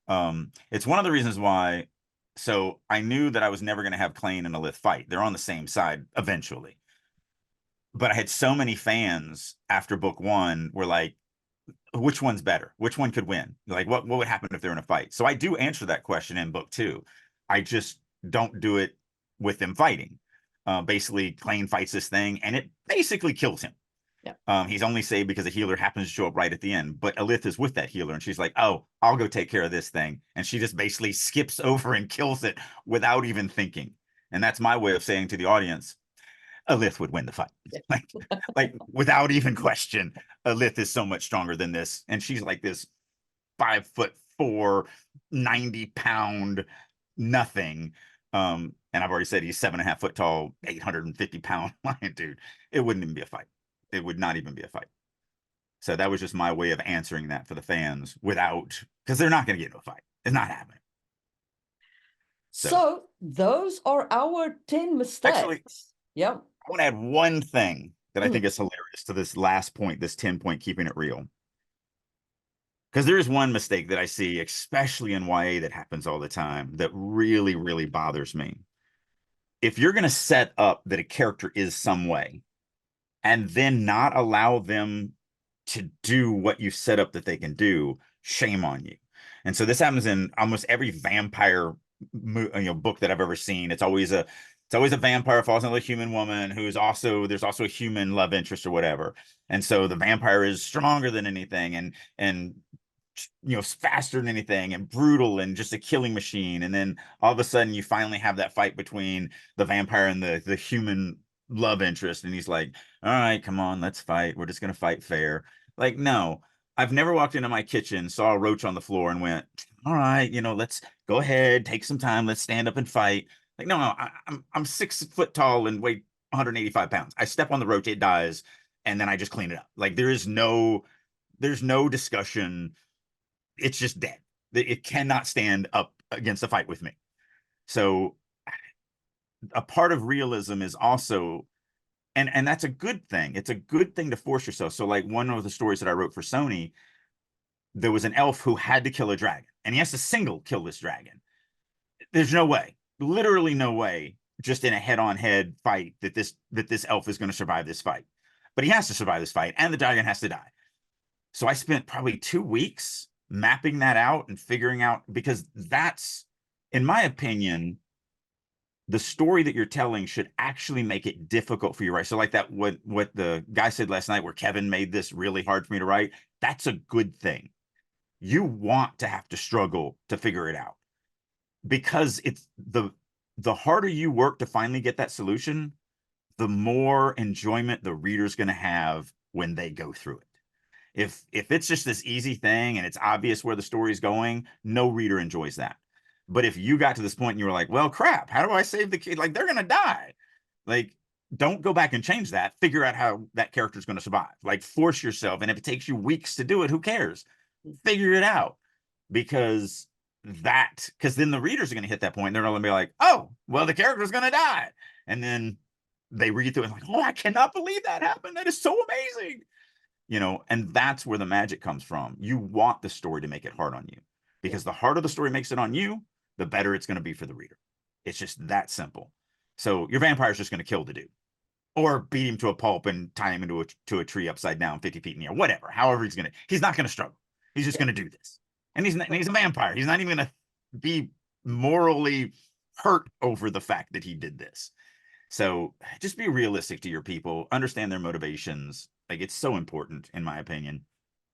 It's one of the reasons why. So I knew that I was never going to have Klain and Alith fight. They're on the same side eventually. But I had so many fans after book 1 were like, which one's better? Which one could win? Like, what would happen if they're in a fight? So I do answer that question in book 2. I just don't do it with them fighting. Basically, Klain fights this thing, and it basically kills him. Yeah. He's only saved because a healer happens to show up right at the end. But Alith is with that healer, and she's like, "Oh, I'll go take care of this thing," and she just basically skips over and kills it without even thinking. And that's my way of saying to the audience, Alith would win the fight. like without even question, Alith is so much stronger than this. And she's like this 5'4", 90-pound nothing. And I've already said he's 7.5 foot tall, 850-pound lion dude. It wouldn't even be a fight. It would not even be a fight. So that was just my way of answering that for the fans without, because they're not going to get into a fight. It's not happening. So those are our 10 mistakes. Actually, yeah. I want to add one thing that I think is hilarious to this last point, this 10-point keeping it real. Because there is one mistake that I see, especially in YA, that happens all the time that really, really bothers me. If you're going to set up that a character is some way and then not allow them to do what you set up that they can do, shame on you. And so this happens in almost every vampire book that I've ever seen. It's always a vampire falls in love with a human woman who's also, there's also a human love interest or whatever. And so the vampire is stronger than anything and faster than anything and brutal and just a killing machine. And then all of a sudden you finally have that fight between the vampire and the human love interest. And he's like, all right, come on, let's fight. We're just going to fight fair. Like, no, I've never walked into my kitchen, saw a roach on the floor and went, all right, let's go ahead, take some time. Let's stand up and fight. Like, no, I'm 6 foot tall and weigh 185 pounds. I step on the roach, it dies. And then I just clean it up. Like there's no discussion. It's just dead. It cannot stand up against a fight with me. So a part of realism is also, and that's a good thing. It's a good thing to force yourself. So like one of the stories that I wrote for Sony, there was an elf who had to kill a dragon and he has to single kill this dragon. There's no way, literally no way just in a head-on-head fight that this elf is going to survive this fight. But he has to survive this fight, and the dragon has to die. So I spent probably 2 weeks mapping that out and figuring out, because that's, in my opinion, the story that you're telling should actually make it difficult for you to write. So like that, what the guy said last night, where Kevin made this really hard for me to write, that's a good thing. You want to have to struggle to figure it out, because it's the harder you work to finally get that solution, the more enjoyment the reader's going to have when they go through it. If it's just this easy thing and it's obvious where the story's going, no reader enjoys that. But if you got to this point and you were like, well, crap, how do I save the kid? Like, they're going to die. Like, don't go back and change that. Figure out how that character's going to survive. Like, force yourself. And if it takes you weeks to do it, who cares? Figure it out. Because then the readers are going to hit that point. And they're going to be like, oh, well, the character's going to die. And then they read through it like, oh, I cannot believe that happened. That is so amazing. And that's where the magic comes from. You want the story to make it hard on you, because the harder the story makes it on you, the better it's going to be for the reader. It's just that simple. So your vampire's just going to kill the dude, or beat him to a pulp and tie him to a tree upside down 50 feet in the air, whatever. However he's not going to struggle. He's just going to do this. And he's a vampire. He's not even going to be morally hurt over the fact that he did this. So just be realistic to your people, understand their motivations. Like, it's so important, in my opinion.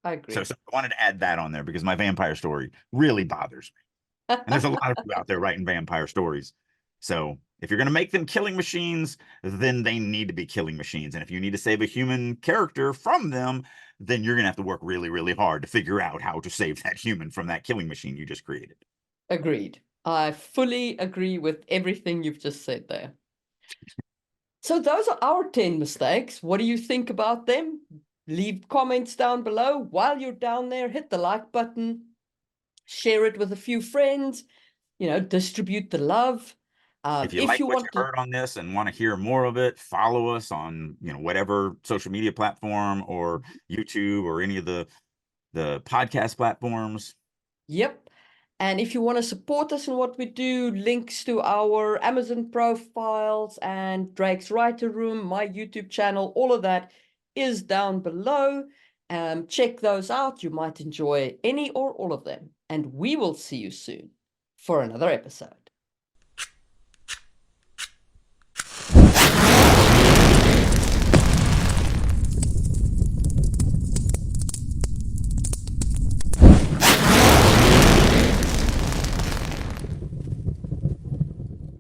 I agree. So I wanted to add that on there, because my vampire story really bothers me. And there's a lot of you out there writing vampire stories. So if you're going to make them killing machines, then they need to be killing machines. And if you need to save a human character from them, then you're going to have to work really, really hard to figure out how to save that human from that killing machine you just created. Agreed. I fully agree with everything you've just said there. So those are our 10 mistakes. What do you think about them? Leave comments down below. While you're down there, hit the like button, share it with a few friends, distribute the love. If you If like you what you want to, heard on this and want to hear more of it, follow us on, whatever social media platform or YouTube or any of the podcast platforms. yep. And if you want to support us in what we do, links to our Amazon profiles and Drake's Writer Room, my YouTube channel, all of that is down below. Check those out. You might enjoy any or all of them. And we will see you soon for another episode.